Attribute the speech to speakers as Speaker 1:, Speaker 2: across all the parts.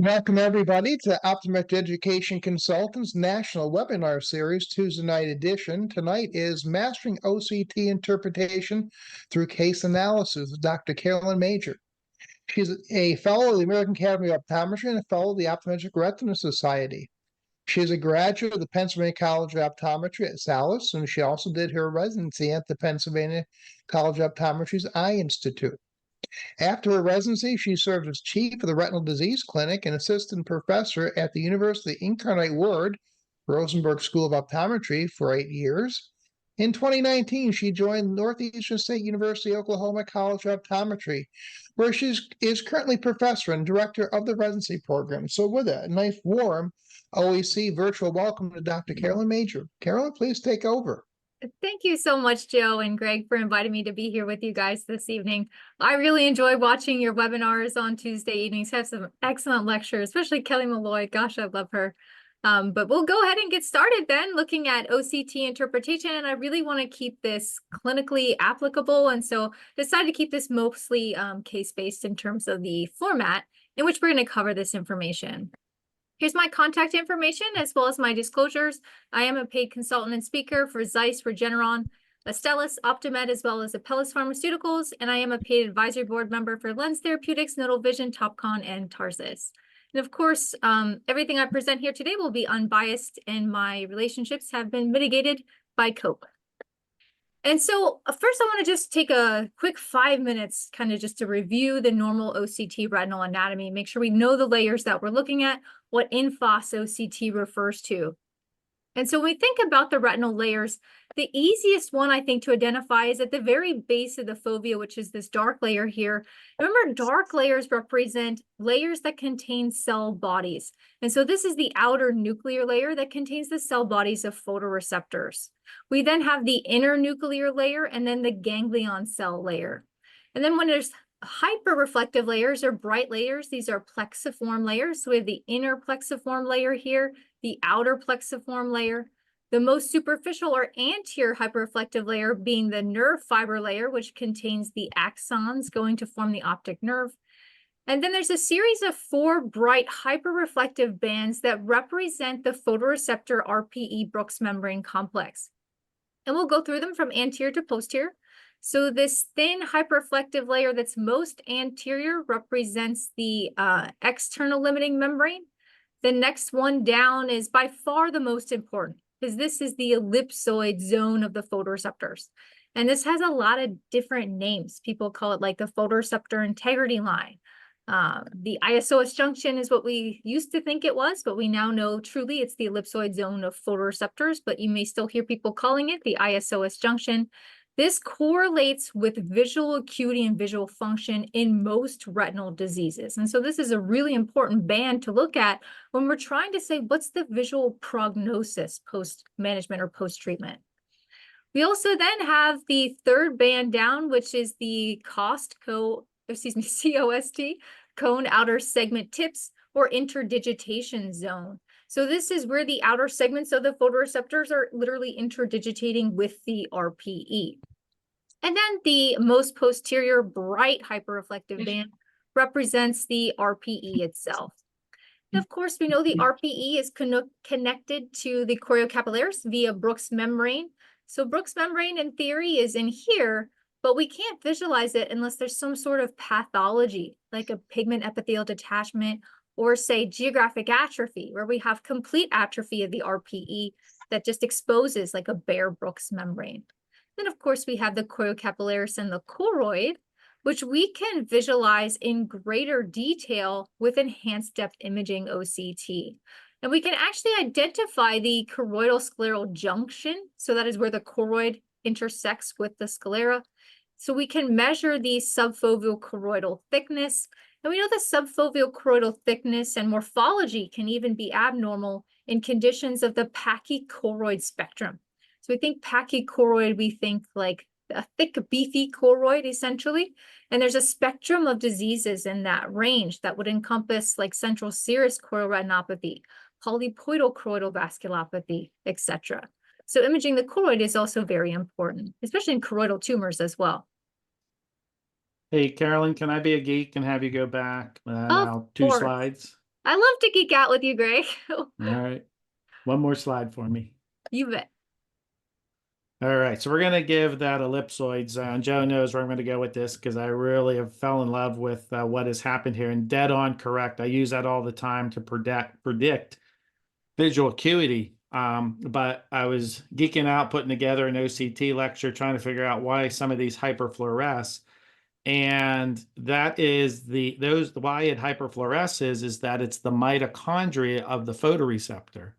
Speaker 1: Welcome, everybody, to Optometric Education Consultants National Webinar Series, Tuesday night edition. Tonight is Mastering OCT Interpretation Through Case Analysis with Dr. Carolyn Majcher. She's a fellow of the American Academy of Optometry and a fellow of the Optometric Retina Society. She is a graduate of the Pennsylvania College of Optometry at Salus, and she also did her residency at the Pennsylvania College of Optometry's Eye Institute. After her residency, she served as chief of the Retinal Disease Clinic and assistant professor at the University Incarnate Word Rosenberg School of Optometry for 8 years. In 2019, she joined Northeastern State University Oklahoma College of Optometry, where she is currently professor and director of the residency program. So with that, a nice warm OEC virtual welcome to Dr. Carolyn Majcher. Carolyn, please take over.
Speaker 2: Thank you so much, Joe and Greg, for inviting me to be here with you guys this evening. I really enjoy watching your webinars on Tuesday evenings. Have some excellent lectures, especially Kelly Malloy. Gosh, I love her. But we'll go ahead and get started then, looking at OCT interpretation. And I really want to keep this clinically applicable. And so decided to keep this mostly case-based in terms of the format in which we're going to cover this information. Here's my contact information as well as my disclosures. I am a paid consultant and speaker for Zeiss, Regeneron, Astellas, Optomed, as well as Apellis Pharmaceuticals, and I am a paid advisory board member for Lens Therapeutics, Nodal Vision, Topcon, and Tarsus. And of course, everything I present here today will be unbiased, and my relationships have been mitigated by COPE. And so first I want to just take a quick 5 minutes kind of just to review the normal OCT retinal anatomy, make sure we know the layers that we're looking at, what in-fos OCT refers to. And so when we think about the retinal layers, the easiest one I think to identify is at the very base of the fovea, which is this dark layer here. Remember, dark layers represent layers that contain cell bodies. And so this is the outer nuclear layer that contains the cell bodies of photoreceptors. We then have the inner nuclear layer and then the ganglion cell layer. And then when there's hyperreflective layers or bright layers, these are plexiform layers. So we have the inner plexiform layer here, the outer plexiform layer, the most superficial or anterior hyperreflective layer being the nerve fiber layer, which contains the axons going to form the optic nerve. And then there's a series of 4 bright hyperreflective bands that represent the photoreceptor RPE Brooks membrane complex. And we'll go through them from anterior to posterior. So this thin hyperreflective layer that's most anterior represents the external limiting membrane. The next one down is by far the most important, because this is the ellipsoid zone of the photoreceptors. And this has a lot of different names. People call it like the photoreceptor integrity line. The ISOS junction is what we used to think it was, but we now know truly it's the ellipsoid zone of photoreceptors, but you may still hear people calling it the ISOS junction. This correlates with visual acuity and visual function in most retinal diseases. And so this is a really important band to look at when we're trying to say, what's the visual prognosis post-management or post-treatment? We also then have the third band down, which is the COST, cone outer segment tips or interdigitation zone. So this is where the outer segments of the photoreceptors are literally interdigitating with the RPE. And then the most posterior bright hyperreflective band represents the RPE itself. And of course, we know the RPE is connected to the choriocapillaris via Brooks membrane. So Brooks membrane in theory is in here, but we can't visualize it unless there's some sort of pathology, like a pigment epithelial detachment, or say geographic atrophy, where we have complete atrophy of the RPE that just exposes like a bare Brooks membrane. Then of course we have the choriocapillaris and the choroid, which we can visualize in greater detail with enhanced depth imaging OCT. And we can actually identify the choroidal scleral junction. So that is where the choroid intersects with the sclera. So we can measure the subfoveal choroidal thickness. And we know the subfoveal choroidal thickness and morphology can even be abnormal in conditions of the pachychoroid spectrum. So we think pachychoroid, we think like a thick, beefy choroid, essentially. And there's a spectrum of diseases in that range that would encompass like central serous chororetinopathy, polypoidal choroidal vasculopathy, etc. So imaging the choroid is also very important, especially in choroidal tumors as well.
Speaker 3: Hey, Carolyn, can I be a geek and have you go back 2 slides?
Speaker 2: I love to geek out with you, Greg.
Speaker 3: All right. One more slide for me.
Speaker 2: You bet.
Speaker 3: All right, so we're going to give that ellipsoid zone. Joe knows where I'm going to go with this because I really have fell in love with what has happened here, and dead on correct. I use that all the time to predict visual acuity. But I was geeking out putting together an OCT lecture trying to figure out why some of these hyperfluoresce. And that is why it hyperfluoresces is that it's the mitochondria of the photoreceptor.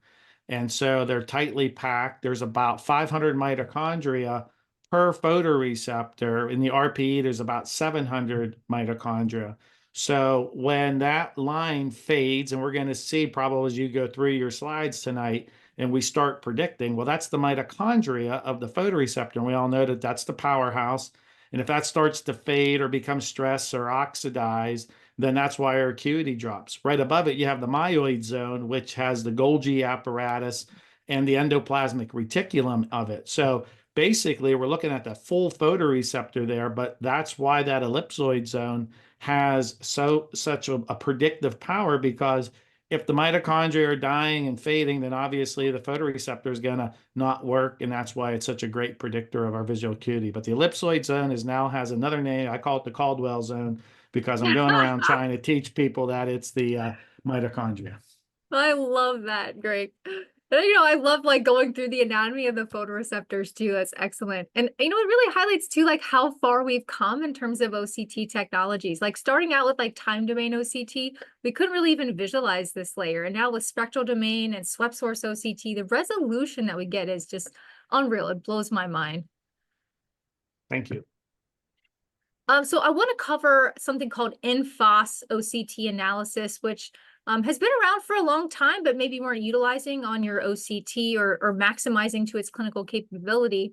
Speaker 3: And so they're tightly packed. There's about 500 mitochondria per photoreceptor. In the RPE, there's about 700 mitochondria. So when that line fades, and we're going to see probably as you go through your slides tonight, and we start predicting, well, that's the mitochondria of the photoreceptor. And we all know that that's the powerhouse. And if that starts to fade or become stressed or oxidized, then that's why our acuity drops. Right above it, you have the myoid zone, which has the Golgi apparatus and the endoplasmic reticulum of it. So basically, we're looking at the full photoreceptor there, but that's why that ellipsoid zone has such a predictive power, because if the mitochondria are dying and fading, then obviously the photoreceptor is going to not work, and that's why it's such a great predictor of our visual acuity. But the ellipsoid zone now has another name. I call it the Caldwell zone because I'm going around trying to teach people that it's the mitochondria.
Speaker 2: I love that, Greg. And I love like going through the anatomy of the photoreceptors too. That's excellent. And it really highlights too like how far we've come in terms of OCT technologies. Like starting out with like time domain OCT, we couldn't really even visualize this layer. And now with spectral domain and swept source OCT, the resolution that we get is just unreal. It blows my mind.
Speaker 3: Thank you.
Speaker 2: So I want to cover something called in-phos OCT analysis, which has been around for a long time, but maybe weren't utilizing on your OCT or maximizing to its clinical capability.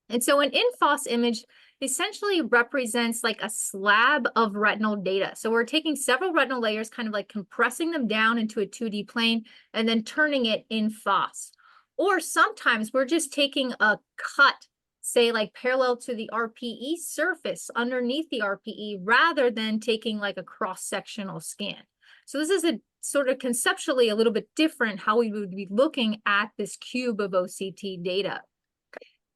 Speaker 2: And so an in-phos image essentially represents like a slab of retinal data. So we're taking several retinal layers, kind of like compressing them down into a 2D plane and then turning it in-phos. Or sometimes we're just taking a cut, say like parallel to the RPE surface underneath the RPE, rather than taking like a cross-sectional scan. So this is a sort of conceptually a little bit different how we would be looking at this cube of OCT data.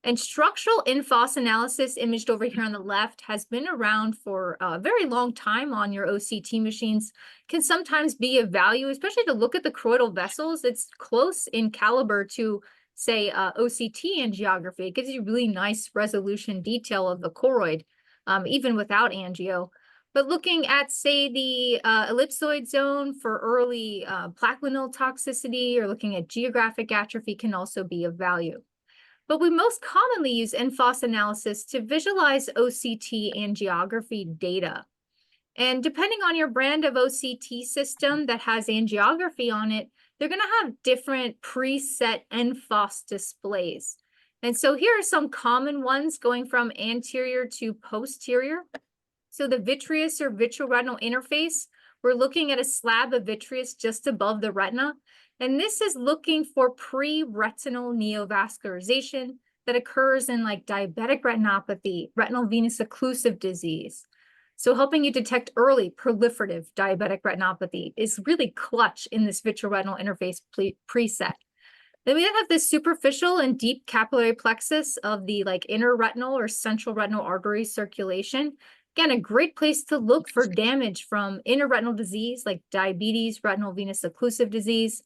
Speaker 2: And structural in-phos analysis, imaged over here on the left, has been around for a very long time on your OCT machines, can sometimes be of value, especially to look at the choroidal vessels. It's close in caliber to, say, OCT in Geography. It gives you really nice resolution detail of the choroid, even without angio. But looking at, say, the ellipsoid zone for early plaquenil toxicity, or looking at geographic atrophy can also be of value. But we most commonly use in-phos analysis to visualize OCT angiography data. And depending on your brand of OCT system that has angiography on it, they're going to have different preset in-phos displays. And so here are some common ones going from anterior to posterior. So the vitreous or vitreoretinal interface, we're looking at a slab of vitreous just above the retina. And this is looking for preretinal neovascularization that occurs in like diabetic retinopathy, retinal venous occlusive disease. So helping you detect early proliferative diabetic retinopathy is really clutch in this vitreoretinal interface preset. Then we have this superficial and deep capillary plexus of the like inner retinal or central retinal artery circulation. Again, a great place to look for damage from inner retinal disease like diabetes, retinal venous occlusive disease.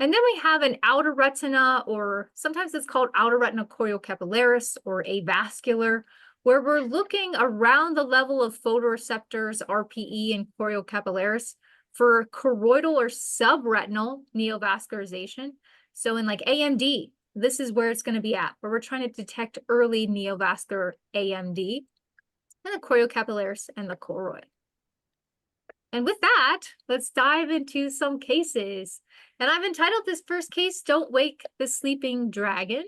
Speaker 2: And then we have an outer retina, or sometimes it's called outer retina choriocapillaris or avascular, where we're looking around the level of photoreceptors, RPE and choriocapillaris, for choroidal or subretinal neovascularization. So in like AMD, this is where it's going to be at, where we're trying to detect early neovascular AMD, and the choriocapillaris and the choroid. And with that, let's dive into some cases. And I've entitled this first case, Don't Wake the Sleeping Dragon.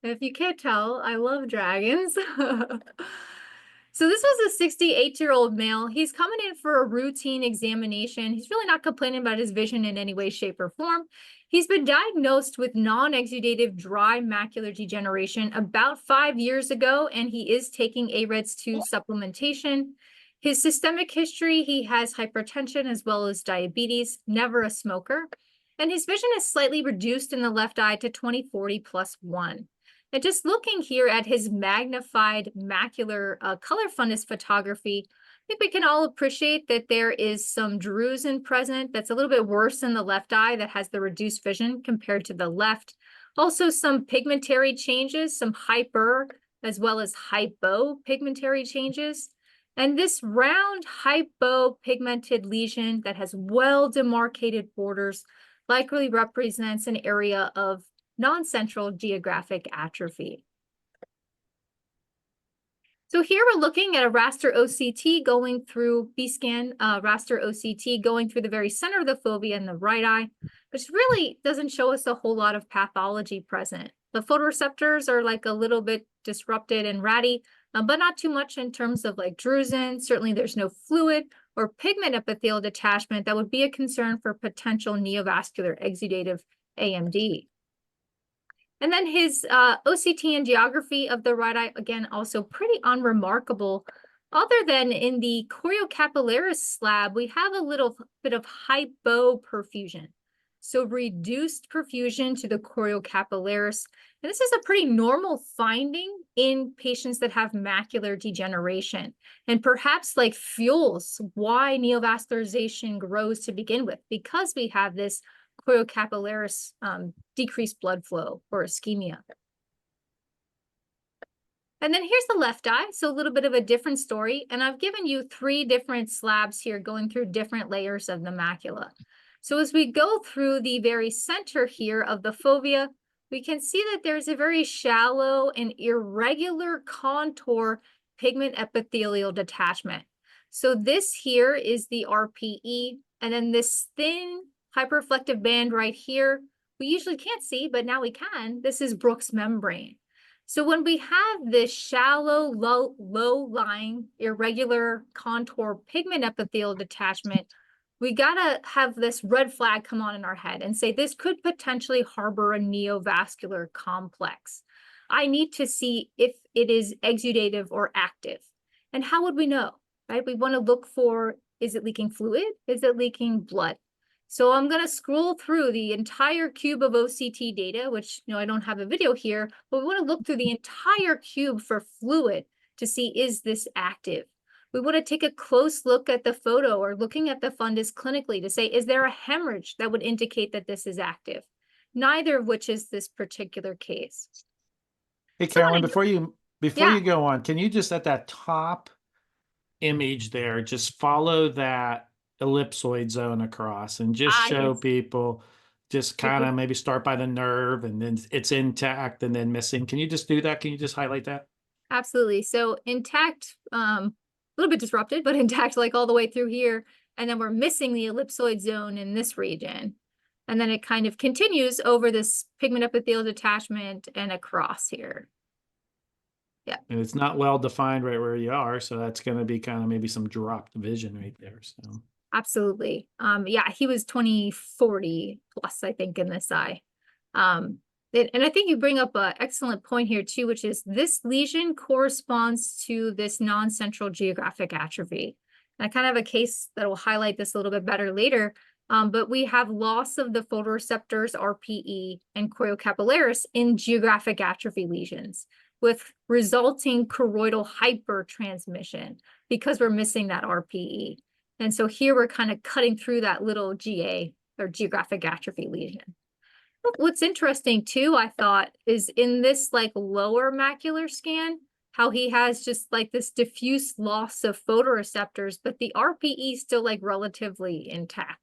Speaker 2: If you can't tell, I love dragons. So this was a 68-year-old male. He's coming in for a routine examination. He's really not complaining about his vision in any way, shape, or form. He's been diagnosed with non-exudative dry macular degeneration about 5 years ago, and he is taking AREDS2 supplementation. His systemic history, he has hypertension as well as diabetes, never a smoker. And his vision is slightly reduced in the left eye to 20/40 plus 1. And just looking here at his magnified macular color fundus photography, I think we can all appreciate that there is some drusen present that's a little bit worse in the left eye that has the reduced vision compared to the left. Also some pigmentary changes, some hyper as well as hypopigmentary changes. And this round hypopigmented lesion that has well-demarcated borders likely represents an area of non-central geographic atrophy. So here we're looking at a raster OCT going through B-scan raster OCT going through the very center of the fovea in the right eye, which really doesn't show us a whole lot of pathology present. The photoreceptors are like a little bit disrupted and ratty, but not too much in terms of like drusen. Certainly there's no fluid or pigment epithelial detachment that would be a concern for potential neovascular exudative AMD. And then his OCT and geography of the right eye, again, also pretty unremarkable. Other than in the choriocapillaris slab, we have a little bit of hypoperfusion. So reduced perfusion to the choriocapillaris. And this is a pretty normal finding in patients that have macular degeneration, and perhaps like fuels why neovascularization grows to begin with, because we have this choriocapillaris decreased blood flow or ischemia. And then here's the left eye, so a little bit of a different story. And I've given you 3 different slabs here going through different layers of the macula. So as we go through the very center here of the fovea, we can see that there's a very shallow and irregular contour pigment epithelial detachment. So this here is the RPE, and then this thin hyperreflective band right here, we usually can't see, but now we can. This is Brooks membrane. So when we have this shallow, low-lying, irregular contour pigment epithelial detachment, we gotta have this red flag come on in our head and say this could potentially harbor a neovascular complex. I need to see if it is exudative or active. And how would we know, right? We want to look for, is it leaking fluid? Is it leaking blood? So I'm going to scroll through the entire cube of OCT data, which, I don't have a video here, but we want to look through the entire cube for fluid to see, is this active? We want to take a close look at the photo or looking at the fundus clinically to say, is there a hemorrhage that would indicate that this is active? Neither of which is this particular case.
Speaker 3: Hey, Carolyn, before you
Speaker 2: Yeah.
Speaker 3: go on, can you just at that top image there, just follow that ellipsoid zone across and just show
Speaker 2: Yes.
Speaker 3: people, just kind of maybe start by the nerve and then it's intact and then missing. Can you just do that? Can you just highlight that?
Speaker 2: Absolutely. So intact, a little bit disrupted, but intact like all the way through here. And then we're missing the ellipsoid zone in this region. And then it kind of continues over this pigment epithelial detachment and across here. Yeah.
Speaker 3: And it's not well defined right where you are. So that's going to be kind of maybe some dropped vision right there. So
Speaker 2: Absolutely. Yeah, he was 20/40 plus, I think, in this eye. And I think you bring up an excellent point here too, which is this lesion corresponds to this non-central geographic atrophy. And I kind of have a case that will highlight this a little bit better later. But we have loss of the photoreceptors, RPE, and choriocapillaris in geographic atrophy lesions, with resulting choroidal hypertransmission because we're missing that RPE. And so here we're kind of cutting through that little GA or geographic atrophy lesion. What's interesting too, I thought, is in this like lower macular scan, how he has just like this diffuse loss of photoreceptors, but the RPE still like relatively intact.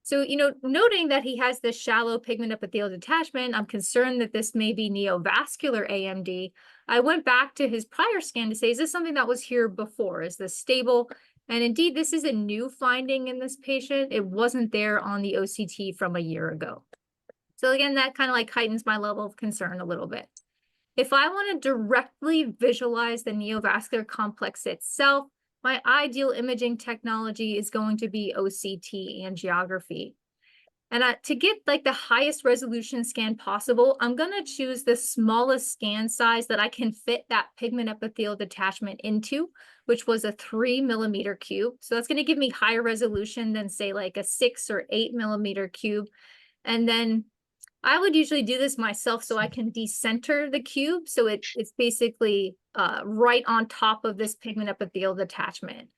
Speaker 2: So, noting that he has this shallow pigment epithelial detachment, I'm concerned that this may be neovascular AMD. I went back to his prior scan to say, is this something that was here before? Is this stable? And indeed, this is a new finding in this patient. It wasn't there on the OCT from a year ago. So again, that kind of like heightens my level of concern a little bit. If I want to directly visualize the neovascular complex itself, my ideal imaging technology is going to be OCT and geography. And to get like the highest resolution scan possible, I'm going to choose the smallest scan size that I can fit that pigment epithelial detachment into, which was a 3 millimeter cube. So that's going to give me higher resolution than say like a 6 or 8 millimeter cube. And then I would usually do this myself so I can decenter the cube. So it's basically right on top of this pigment epithelial detachment.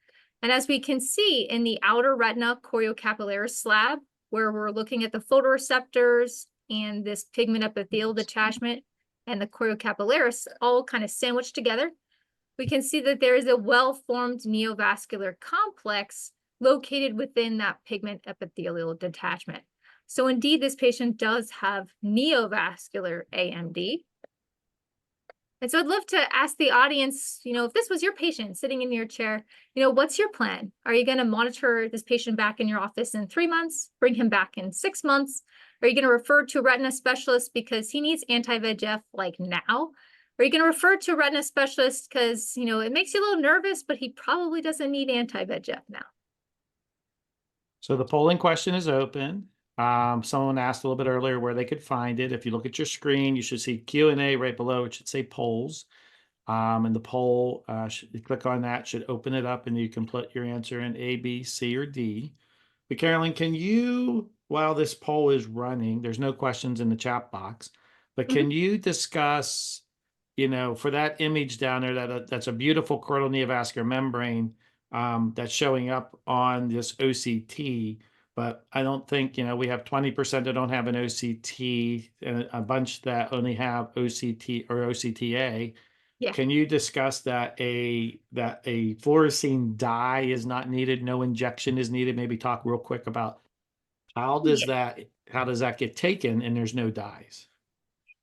Speaker 2: And as we can see in the outer retina choriocapillaris slab, where we're looking at the photoreceptors and this pigment epithelial detachment and the choriocapillaris all kind of sandwiched together, we can see that there is a well-formed neovascular complex located within that pigment epithelial detachment. So indeed, this patient does have neovascular AMD. And so I'd love to ask the audience, if this was your patient sitting in your chair, what's your plan? Are you going to monitor this patient back in your office in 3 months, bring him back in 6 months? Are you going to refer to a retina specialist because he needs anti-VEGF like now? Are you going to refer to a retina specialist because, it makes you a little nervous, but he probably doesn't need anti-VEGF now?
Speaker 3: So the polling question is open. Someone asked a little bit earlier where they could find it. If you look at your screen, you should see Q&A right below. It should say polls. And the poll, you click on that, should open it up, and you can put your answer in A, B, C, or D. But Carolyn, can you, while this poll is running, there's no questions in the chat box, but can you discuss, for that image down there, that's a beautiful choroidal neovascular membrane that's showing up on this OCT, but I don't think, we have 20% that don't have an OCT and a bunch that only have OCT or OCTA.
Speaker 2: Yeah.
Speaker 3: Can you discuss that a fluorescein dye is not needed, no injection is needed? Maybe talk real quick about how does that get taken and there's no dyes?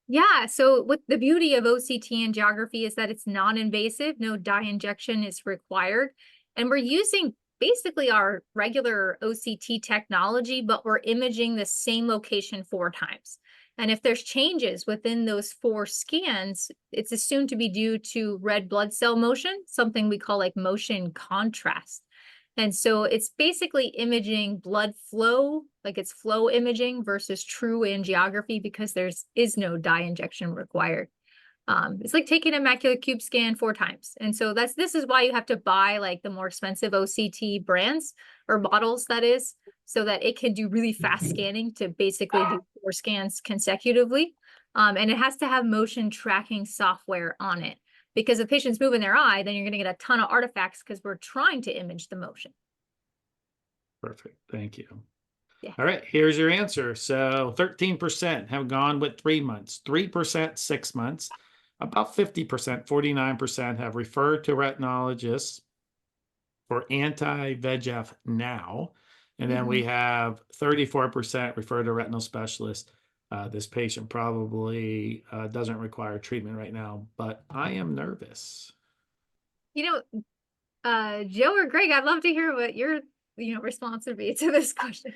Speaker 2: Yeah, so what the beauty of OCT and geography is that it's non-invasive, no dye injection is required. And we're using basically our regular OCT technology, but we're imaging the same location 4 times. And if there's changes within those 4 scans, it's assumed to be due to red blood cell motion, something we call like motion contrast. And so it's basically imaging blood flow, like it's flow imaging versus true angiography because is no dye injection required. It's like taking a macular cube scan 4 times. And so this is why you have to buy like the more expensive OCT brands or models, that is, so that it can do really fast scanning to basically do 4 scans consecutively. And it has to have motion tracking software on it. Because if patients move in their eye, then you're going to get a ton of artifacts because we're trying to image the motion.
Speaker 3: Perfect. Thank you.
Speaker 2: Yeah.
Speaker 3: All right, here's your answer. So 13% have gone with 3 months, 3% 6 months, about 50%, 49% have referred to retinologists for anti-VEGF now. And then we have 34% refer to retinal specialist. This patient probably doesn't require treatment right now, but I am nervous.
Speaker 2: Joe or Greg, I'd love to hear what your response would be to this question.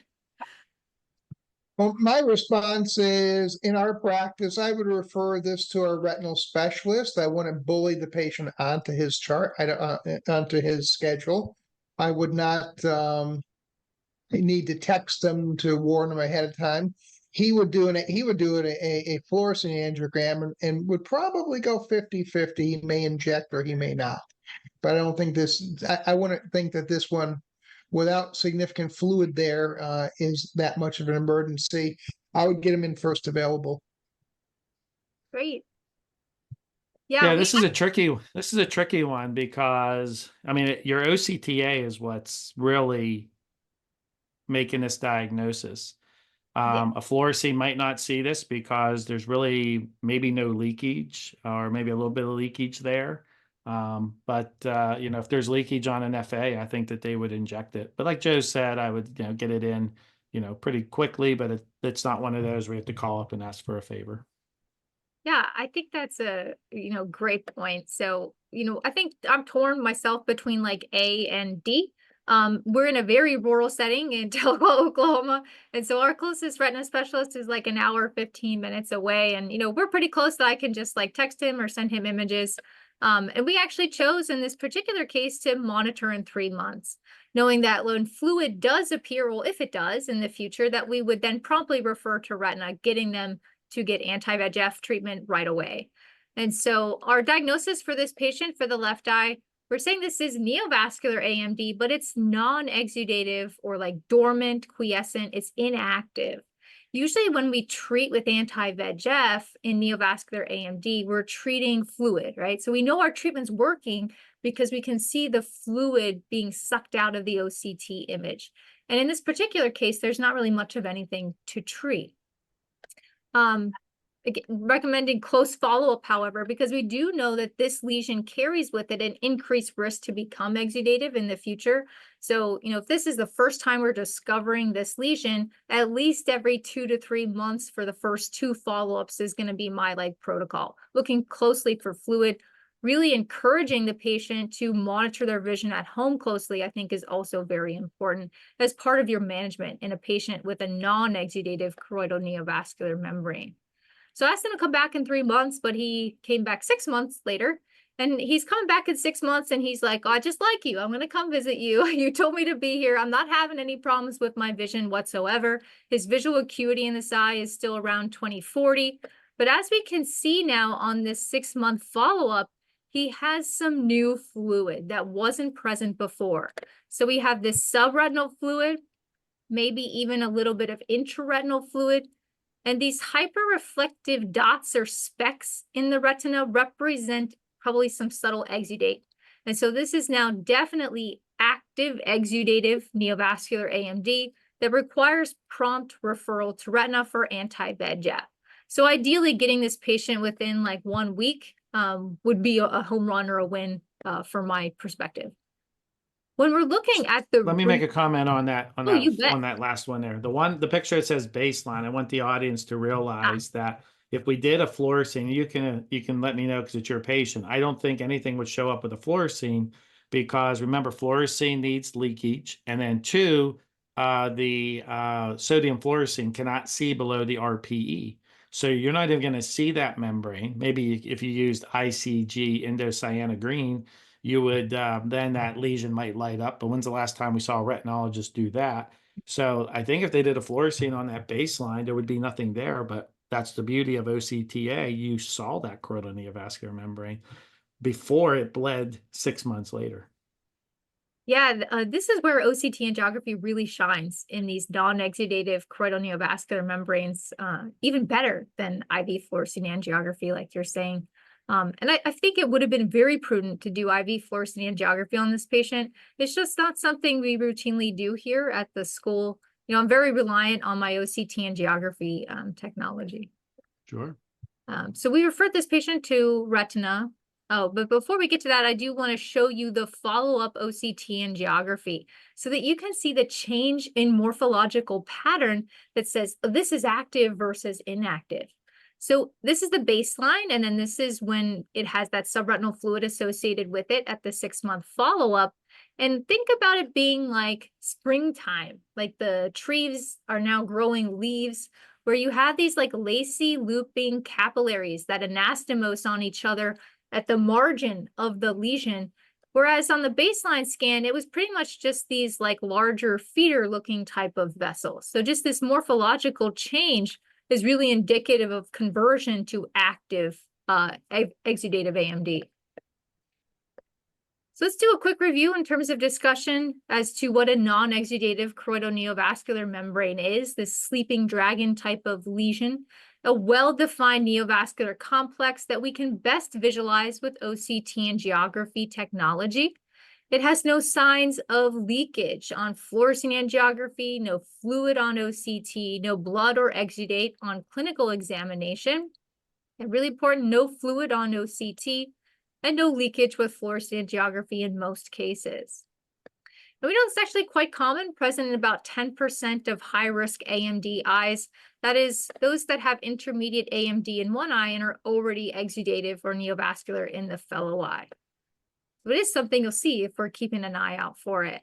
Speaker 1: Well, my response is, in our practice, I would refer this to our retinal specialist. I wouldn't bully the patient onto his chart, onto his schedule. I would not need to text them to warn him ahead of time. He would do a fluorescein angiogram and would probably go 50-50. He may inject or he may not. But I don't think I wouldn't think that this one, without significant fluid there, is that much of an emergency. I would get him in first available.
Speaker 2: Great.
Speaker 3: Yeah, this is a tricky one because I mean your OCTA is what's really making this diagnosis. A fluorescein might not see this because there's really maybe no leakage or maybe a little bit of leakage there. But if there's leakage on an FA, I think that they would inject it. But like Joe said, I would get it in pretty quickly, but it's not one of those where you have to call up and ask for a favor.
Speaker 2: Yeah, I think that's a great point. So I think I'm torn myself between like A and D. We're in a very rural setting in Tahlequah, Oklahoma. And so our closest retina specialist is like an hour, 15 minutes away. And, we're pretty close that I can just like text him or send him images. And we actually chose in this particular case to monitor in 3 months. knowing that when fluid does appear, well, if it does in the future, that we would then promptly refer to retina, getting them to get anti-VEGF treatment right away. And so our diagnosis for this patient for the left eye, we're saying this is neovascular AMD, but it's non-exudative or like dormant, quiescent, it's inactive. Usually when we treat with anti-VEGF in neovascular AMD, we're treating fluid, right? So we know our treatment's working because we can see the fluid being sucked out of the OCT image. And in this particular case, there's not really much of anything to treat. Again, recommending close follow-up, however, because we do know that this lesion carries with it an increased risk to become exudative in the future. So, if this is the first time we're discovering this lesion, at least every 2 to 3 months for the first 2 follow-ups is going to be my protocol. Looking closely for fluid, really encouraging the patient to monitor their vision at home closely, I think is also very important as part of your management in a patient with a non-exudative choroidal neovascular membrane. So I asked him to come back in 3 months, but he came back 6 months later. And he's coming back in 6 months and he's like, oh, I just like you. I'm going to come visit you. You told me to be here. I'm not having any problems with my vision whatsoever. His visual acuity in this eye is still around 20/40. But as we can see now on this 6-month follow-up, he has some new fluid that wasn't present before. So we have this subretinal fluid, maybe even a little bit of intraretinal fluid. And these hyperreflective dots or specks in the retina represent probably some subtle exudate. And so this is now definitely active exudative neovascular AMD that requires prompt referral to retina for anti-VEGF. So ideally getting this patient within 1 week would be a home run or a win from my perspective. When we're looking at the—
Speaker 3: Let me make a comment on that, on
Speaker 2: you bet.
Speaker 3: that last one there. The picture that says baseline, I want the audience to realize that if we did a fluorescein, you can let me know because it's your patient. I don't think anything would show up with a fluorescein because remember, fluorescein needs leakage. And then 2, the sodium fluorescein cannot see below the RPE. So you're not even going to see that membrane. Maybe if you used ICG, indocyanogreen, you would then that lesion might light up. But when's the last time we saw a retinologist do that? So I think if they did a fluorescein on that baseline, there would be nothing there. But that's the beauty of OCTA. You saw that choroidal neovascular membrane before it bled 6 months later.
Speaker 2: Yeah, this is where OCT angiography really shines in these non-exudative choroidal neovascular membranes, even better than IV fluorescein angiography, like you're saying. And I think it would have been very prudent to do IV fluorescein angiography on this patient. It's just not something we routinely do here at the school. I'm very reliant on my OCT angiography technology.
Speaker 3: Sure.
Speaker 2: So we referred this patient to retina. Oh, but before we get to that, I do want to show you the follow-up OCT angiography so that you can see the change in morphological pattern that says this is active versus inactive. So this is the baseline, and then this is when it has that subretinal fluid associated with it at the 6-month follow-up. And think about it being like springtime, like the trees are now growing leaves, where you have these lacy looping capillaries that anastomose on each other at the margin of the lesion. Whereas on the baseline scan, it was pretty much just these larger feeder looking type of vessels. So just this morphological change is really indicative of conversion to active exudative AMD. So let's do a quick review in terms of discussion as to what a non-exudative choroidal neovascular membrane is, this sleeping dragon type of lesion, a well-defined neovascular complex that we can best visualize with OCT angiography technology. It has no signs of leakage on fluorescein angiography, no fluid on OCT, no blood or exudate on clinical examination. And really important, no fluid on OCT, and no leakage with fluorescein angiography in most cases. And we know it's actually quite common, present in about 10% of high-risk AMD eyes. That is, those that have intermediate AMD in one eye and are already exudative or neovascular in the fellow eye. So it is something you'll see if we're keeping an eye out for it.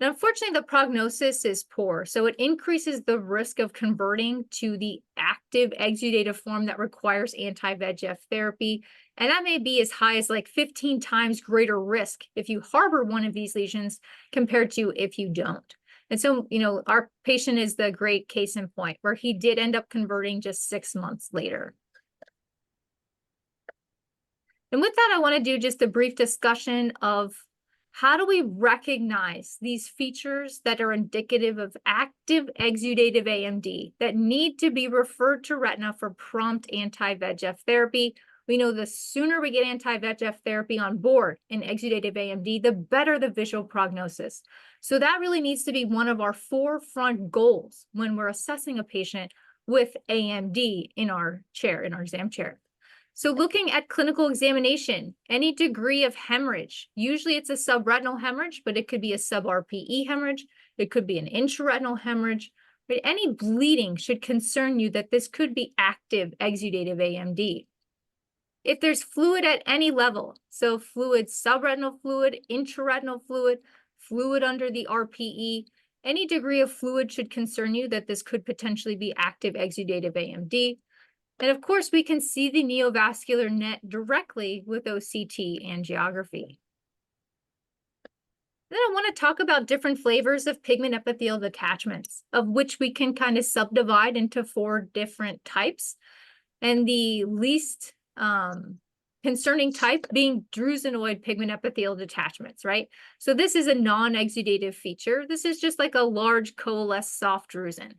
Speaker 2: And unfortunately, the prognosis is poor, so it increases the risk of converting to the active exudative form that requires anti-VEGF therapy. And that may be as high as like 15 times greater risk if you harbor one of these lesions compared to if you don't. And so, our patient is the great case in point, where he did end up converting just 6 months later. And with that, I want to do just a brief discussion of how do we recognize these features that are indicative of active exudative AMD that need to be referred to retina for prompt anti-VEGF therapy. We know the sooner we get anti-VEGF therapy on board in exudative AMD, the better the visual prognosis. So that really needs to be one of our forefront goals when we're assessing a patient with AMD in our exam chair. So looking at clinical examination, any degree of hemorrhage, usually it's a subretinal hemorrhage, but it could be a sub-RPE hemorrhage. It could be an intraretinal hemorrhage. But any bleeding should concern you that this could be active exudative AMD. If there's fluid at any level, so fluid, subretinal fluid, intraretinal fluid, fluid under the RPE, any degree of fluid should concern you that this could potentially be active exudative AMD. And of course, we can see the neovascular net directly with OCT and Geography. Then I want to talk about different flavors of pigment epithelial detachments, of which we can kind of subdivide into 4 different types. And the least concerning type being drusenoid pigment epithelial detachments, right? So this is a non-exudative feature. This is just like a large coalesced soft drusen.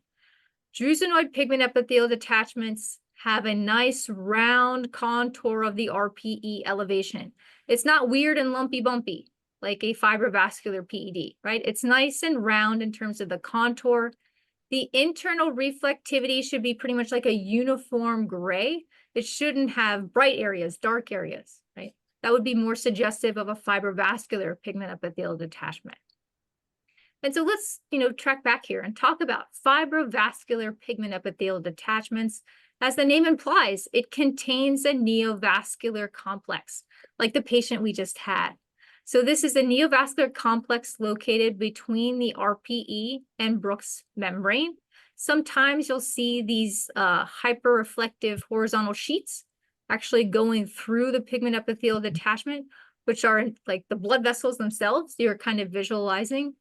Speaker 2: Drusenoid pigment epithelial detachments have a nice round contour of the RPE elevation. It's not weird and lumpy bumpy like a fibrovascular PED, right? It's nice and round in terms of the contour. The internal reflectivity should be pretty much like a uniform gray. It shouldn't have bright areas, dark areas, right? That would be more suggestive of a fibrovascular pigment epithelial detachment. And so let's, track back here and talk about fibrovascular pigment epithelial detachments. As the name implies, it contains a neovascular complex, like the patient we just had. So this is a neovascular complex located between the RPE and Bruch's membrane. Sometimes you'll see these hyperreflective horizontal sheets actually going through the pigment epithelial detachment, which are like the blood vessels themselves. You're kind of visualizing.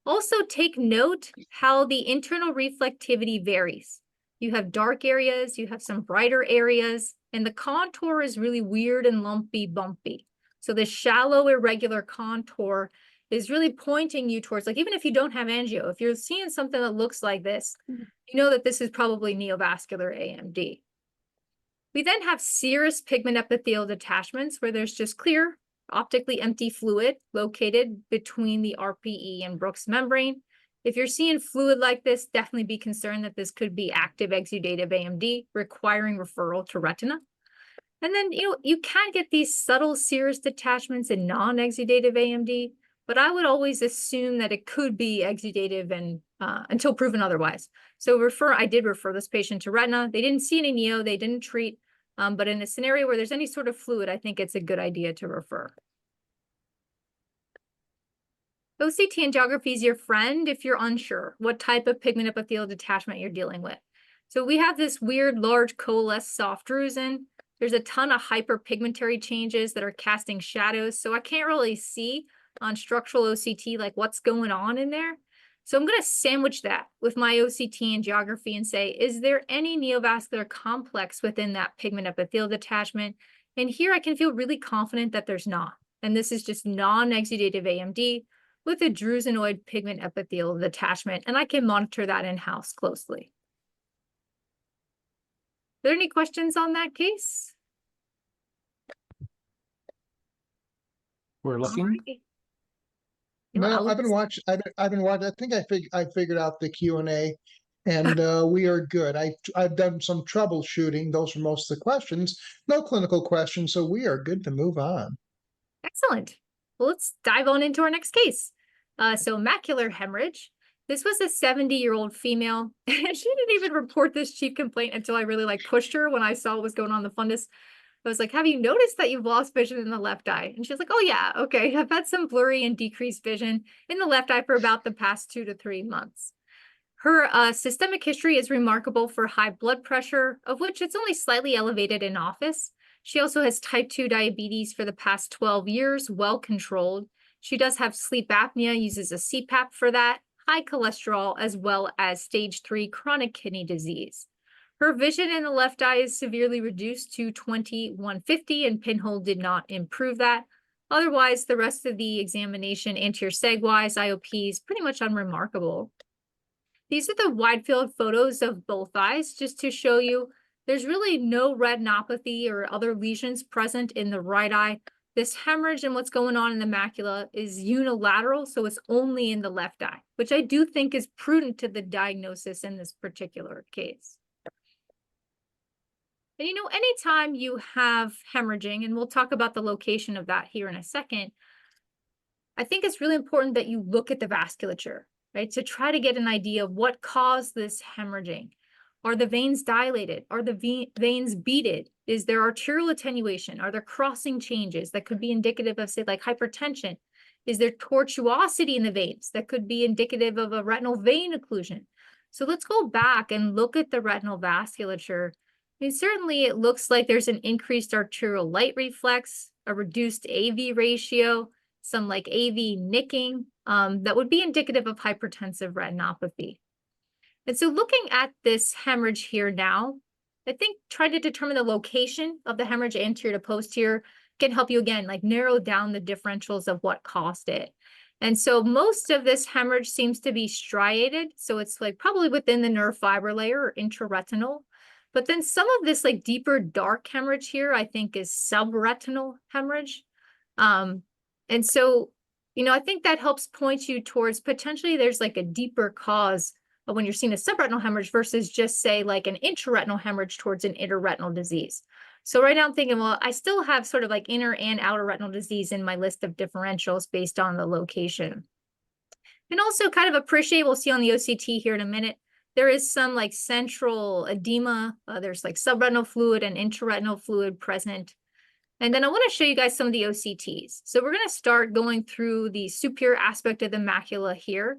Speaker 2: Also take note how the internal reflectivity varies. You have dark areas, you have some brighter areas, and the contour is really weird and lumpy, bumpy. So the shallow, irregular contour is really pointing you towards, like, even if you don't have angio, if you're seeing something that looks like this, you know that this is probably neovascular AMD. We then have serous pigment epithelial detachments where there's just clear, optically empty fluid located between the RPE and Bruch's membrane. If you're seeing fluid like this, definitely be concerned that this could be active exudative AMD requiring referral to retina. And then, you can get these subtle serous detachments in non-exudative AMD, but I would always assume that it could be exudative and until proven otherwise. So I did refer this patient to retina. They didn't see any neo, they didn't treat, but in a scenario where there's any sort of fluid, I think it's a good idea to refer. OCT and Geography is your friend if you're unsure what type of pigment epithelial detachment you're dealing with. So we have this weird large coalesced soft drusen. There's a ton of hyperpigmentary changes that are casting shadows. So I can't really see on structural OCT like what's going on in there. So I'm going to sandwich that with my OCT and Geography and say, is there any neovascular complex within that pigment epithelial detachment? And here I can feel really confident that there's not. And this is just non-exudative AMD with a drusenoid pigment epithelial detachment, and I can monitor that in-house closely. Are there any questions on that case?
Speaker 3: We're looking.
Speaker 1: No, I've been watching. I've been watching. I think I figured out the Q&A, and we are good. I've done some troubleshooting. Those are most of the questions. No clinical questions, so we are good to move on.
Speaker 2: Excellent. Well, let's dive on into our next case. So macular hemorrhage. This was a 70-year-old female, and she didn't even report this chief complaint until I really pushed her when I saw what was going on in the fundus. I was like, have you noticed that you've lost vision in the left eye? And she's like, oh yeah, okay. I've had some blurry and decreased vision in the left eye for about the past 2 to 3 months. Her systemic history is remarkable for high blood pressure, of which it's only slightly elevated in office. She also has type 2 diabetes for the past 12 years, well controlled. She does have sleep apnea, uses a CPAP for that, high cholesterol, as well as stage 3 chronic kidney disease. Her vision in the left eye is severely reduced to 20/150, and pinhole did not improve that. Otherwise, the rest of the examination, anterior segwise, IOP, is pretty much unremarkable. These are the wide field photos of both eyes, just to show you there's really no retinopathy or other lesions present in the right eye. This hemorrhage and what's going on in the macula is unilateral, so it's only in the left eye, which I do think is prudent to the diagnosis in this particular case. And you know, anytime you have hemorrhaging, and we'll talk about the location of that here in a second, I think it's really important that you look at the vasculature, right? To try to get an idea of what caused this hemorrhaging. Are the veins dilated? Are the veins beaded? Is there arterial attenuation? Are there crossing changes that could be indicative of, say, like hypertension? Is there tortuosity in the veins that could be indicative of a retinal vein occlusion? So let's go back and look at the retinal vasculature. I mean, certainly it looks like there's an increased arterial light reflex, a reduced AV ratio, some like AV nicking, that would be indicative of hypertensive retinopathy. And so looking at this hemorrhage here now, I think trying to determine the location of the hemorrhage anterior to posterior can help you again, like narrow down the differentials of what caused it. And so most of this hemorrhage seems to be striated. So it's like probably within the nerve fiber layer or intraretinal. But then some of this like deeper dark hemorrhage here, I think is subretinal hemorrhage. And so, you know, I think that helps point you towards potentially there's like a deeper cause of when you're seeing a subretinal hemorrhage versus just say like an intraretinal hemorrhage towards an interretinal disease. So right now I'm thinking, well, I still have sort of like inner and outer retinal disease in my list of differentials based on the location. And also kind of appreciate, we'll see on the OCT here in a minute, there is some like central edema. There's like subretinal fluid and intraretinal fluid present. And then I want to show you guys some of the OCTs. So we're going to start going through the superior aspect of the macula here.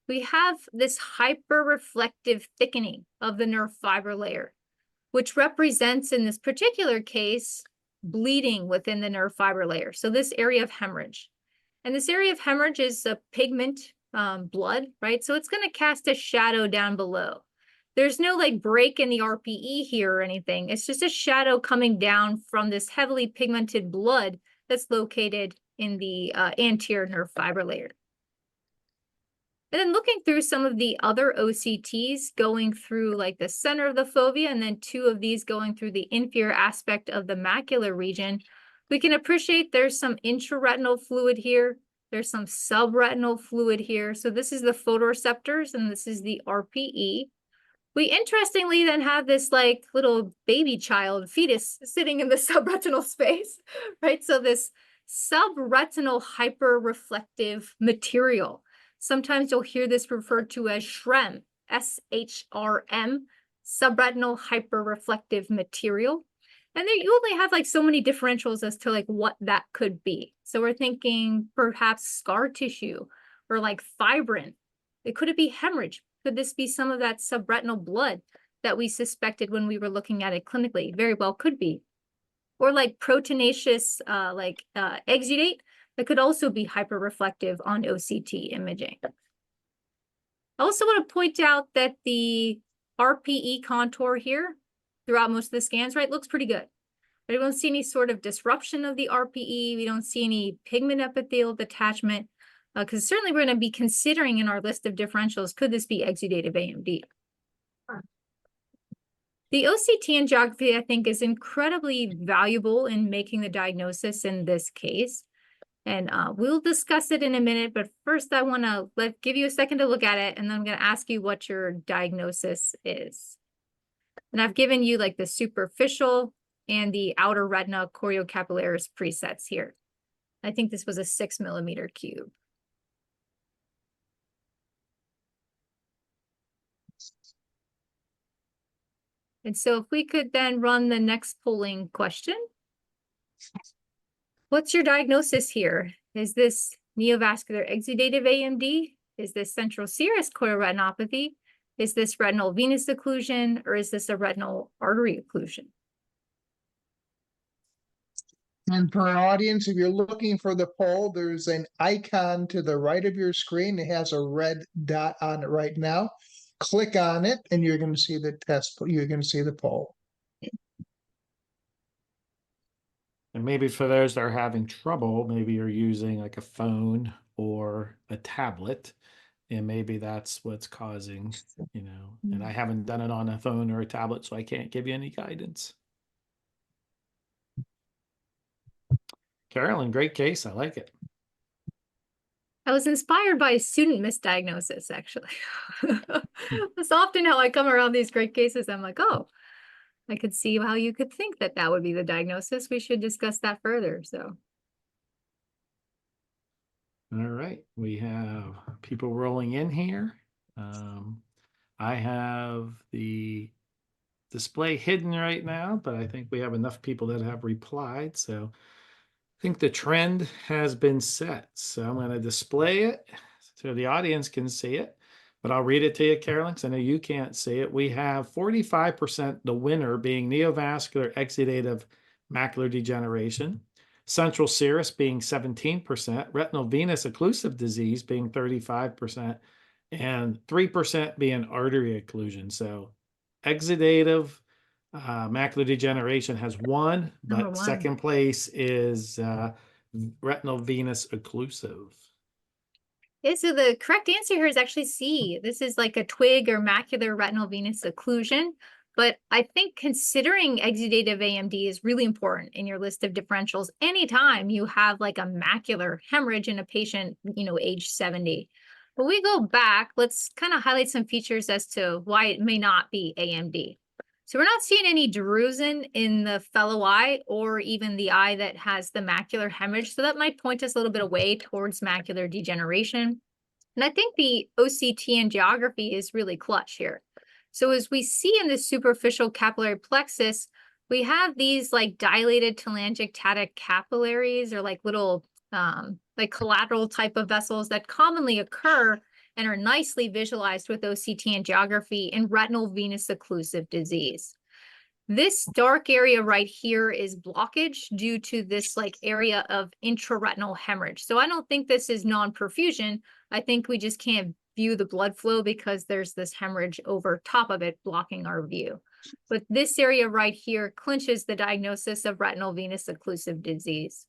Speaker 2: We have this hyperreflective thickening of the nerve fiber layer, which represents in this particular case, bleeding within the nerve fiber layer. So this area of hemorrhage. And this area of hemorrhage is a pigment blood, right? So it's going to cast a shadow down below. There's no like break in the RPE here or anything. It's just a shadow coming down from this heavily pigmented blood that's located in the anterior nerve fiber layer. And then looking through some of the other OCTs going through like the center of the fovea, and then 2 of these going through the inferior aspect of the macular region, we can appreciate there's some intraretinal fluid here. There's some subretinal fluid here. So this is the photoreceptors and this is the RPE. We interestingly then have this like little baby child fetus sitting in the subretinal space, right? So this subretinal hyperreflective material. Sometimes you'll hear this referred to as SHRM, SHRM, subretinal hyperreflective material. And then you only have like so many differentials as to like what that could be. So we're thinking perhaps scar tissue or like fibrin. Could it be hemorrhage? Could this be some of that subretinal blood that we suspected when we were looking at it clinically? Very well could be. Or like proteinaceous exudate that could also be hyperreflective on OCT imaging. I also want to point out that the RPE contour here throughout most of the scans, right, looks pretty good. But we don't see any sort of disruption of the RPE. We don't see any pigment epithelial detachment. Because certainly we're going to be considering in our list of differentials, could this be exudative AMD? The OCT in geography, I think, is incredibly valuable in making the diagnosis in this case. And we'll discuss it in a minute, but first I want to give you a second to look at it, and then I'm going to ask you what your diagnosis is. And I've given you like the superficial and the outer retina choriocapillaris presets here. I think this was a 6mm cube. And so if we could then run the next polling question. What's your diagnosis here? Is this neovascular exudative AMD? Is this central serous choroidal retinopathy? Is this retinal venous occlusion, or is this a retinal artery occlusion?
Speaker 1: And for our audience, if you're looking for the poll, there's an icon to the right of your screen. It has a red dot on it right now. Click on it, and you're going to see the test. You're going to see the poll.
Speaker 3: And maybe for those that are having trouble, maybe you're using like a phone or a tablet, and maybe that's what's causing, and I haven't done it on a phone or a tablet, so I can't give you any guidance. Carolyn, great case. I like it.
Speaker 2: I was inspired by a student misdiagnosis, actually. That's often how I come around these great cases. I'm like, oh, I could see how you could think that that would be the diagnosis. We should discuss that further. So,
Speaker 3: All right, we have people rolling in here. I have the display hidden right now, but I think we have enough people that have replied. So I think the trend has been set. So I'm going to display it so the audience can see it. But I'll read it to you, Carolyn, because I know you can't see it. We have 45% the winner being neovascular exudative macular degeneration, central serous being 17%, retinal venous occlusive disease being 35%, and 3% being artery occlusion. So exudative macular degeneration has won,
Speaker 2: Number
Speaker 3: but
Speaker 2: one.
Speaker 3: second place is retinal venous occlusive.
Speaker 2: Yeah, so the correct answer here is actually C. This is like a twig or macular retinal venous occlusion. But I think considering exudative AMD is really important in your list of differentials anytime you have like a macular hemorrhage in a patient, age 70. But we go back, let's kind of highlight some features as to why it may not be AMD. So we're not seeing any drusen in the fellow eye or even the eye that has the macular hemorrhage. So that might point us a little bit away towards macular degeneration. And I think the OCT and geography is really clutch here. So as we see in the superficial capillary plexus, we have these like dilated telangiectatic capillaries, or like little like collateral type of vessels that commonly occur and are nicely visualized with OCT and geography in retinal venous occlusive disease. This dark area right here is blockage due to this like area of intraretinal hemorrhage. So I don't think this is non-perfusion. I think we just can't view the blood flow because there's this hemorrhage over top of it blocking our view. But this area right here clinches the diagnosis of retinal venous occlusive disease.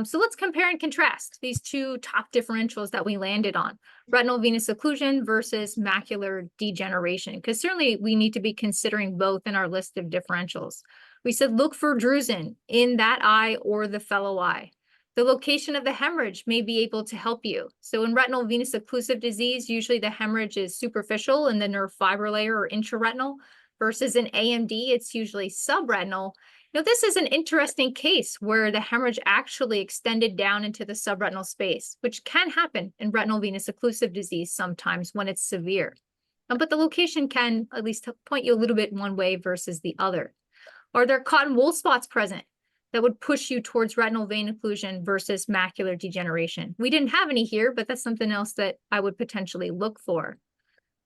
Speaker 2: So let's compare and contrast these two top differentials that we landed on, retinal venous occlusion versus macular degeneration, because certainly we need to be considering both in our list of differentials. We said look for drusen in that eye or the fellow eye. The location of the hemorrhage may be able to help you. So in retinal venous occlusive disease, usually the hemorrhage is superficial in the nerve fiber layer or intraretinal, versus in AMD, it's usually subretinal. Now, this is an interesting case where the hemorrhage actually extended down into the subretinal space, which can happen in retinal venous occlusive disease sometimes when it's severe. But the location can at least point you a little bit one way versus the other. Are there cotton wool spots present that would push you towards retinal vein occlusion versus macular degeneration? We didn't have any here, but that's something else that I would potentially look for.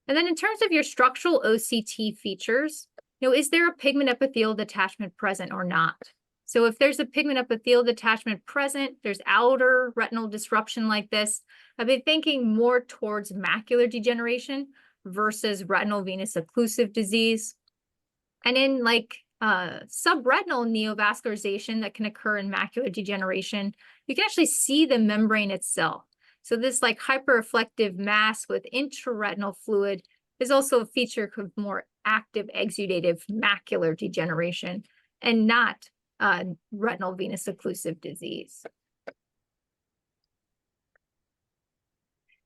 Speaker 2: And then in terms of your structural OCT features, is there a pigment epithelial detachment present or not? So if there's a pigment epithelial detachment present, there's outer retinal disruption like this, I've been thinking more towards macular degeneration versus retinal venous occlusive disease. And in like subretinal neovascularization that can occur in macular degeneration, you can actually see the membrane itself. So this like hyperreflective mass with intraretinal fluid is also a feature of more active exudative macular degeneration and not retinal venous occlusive disease.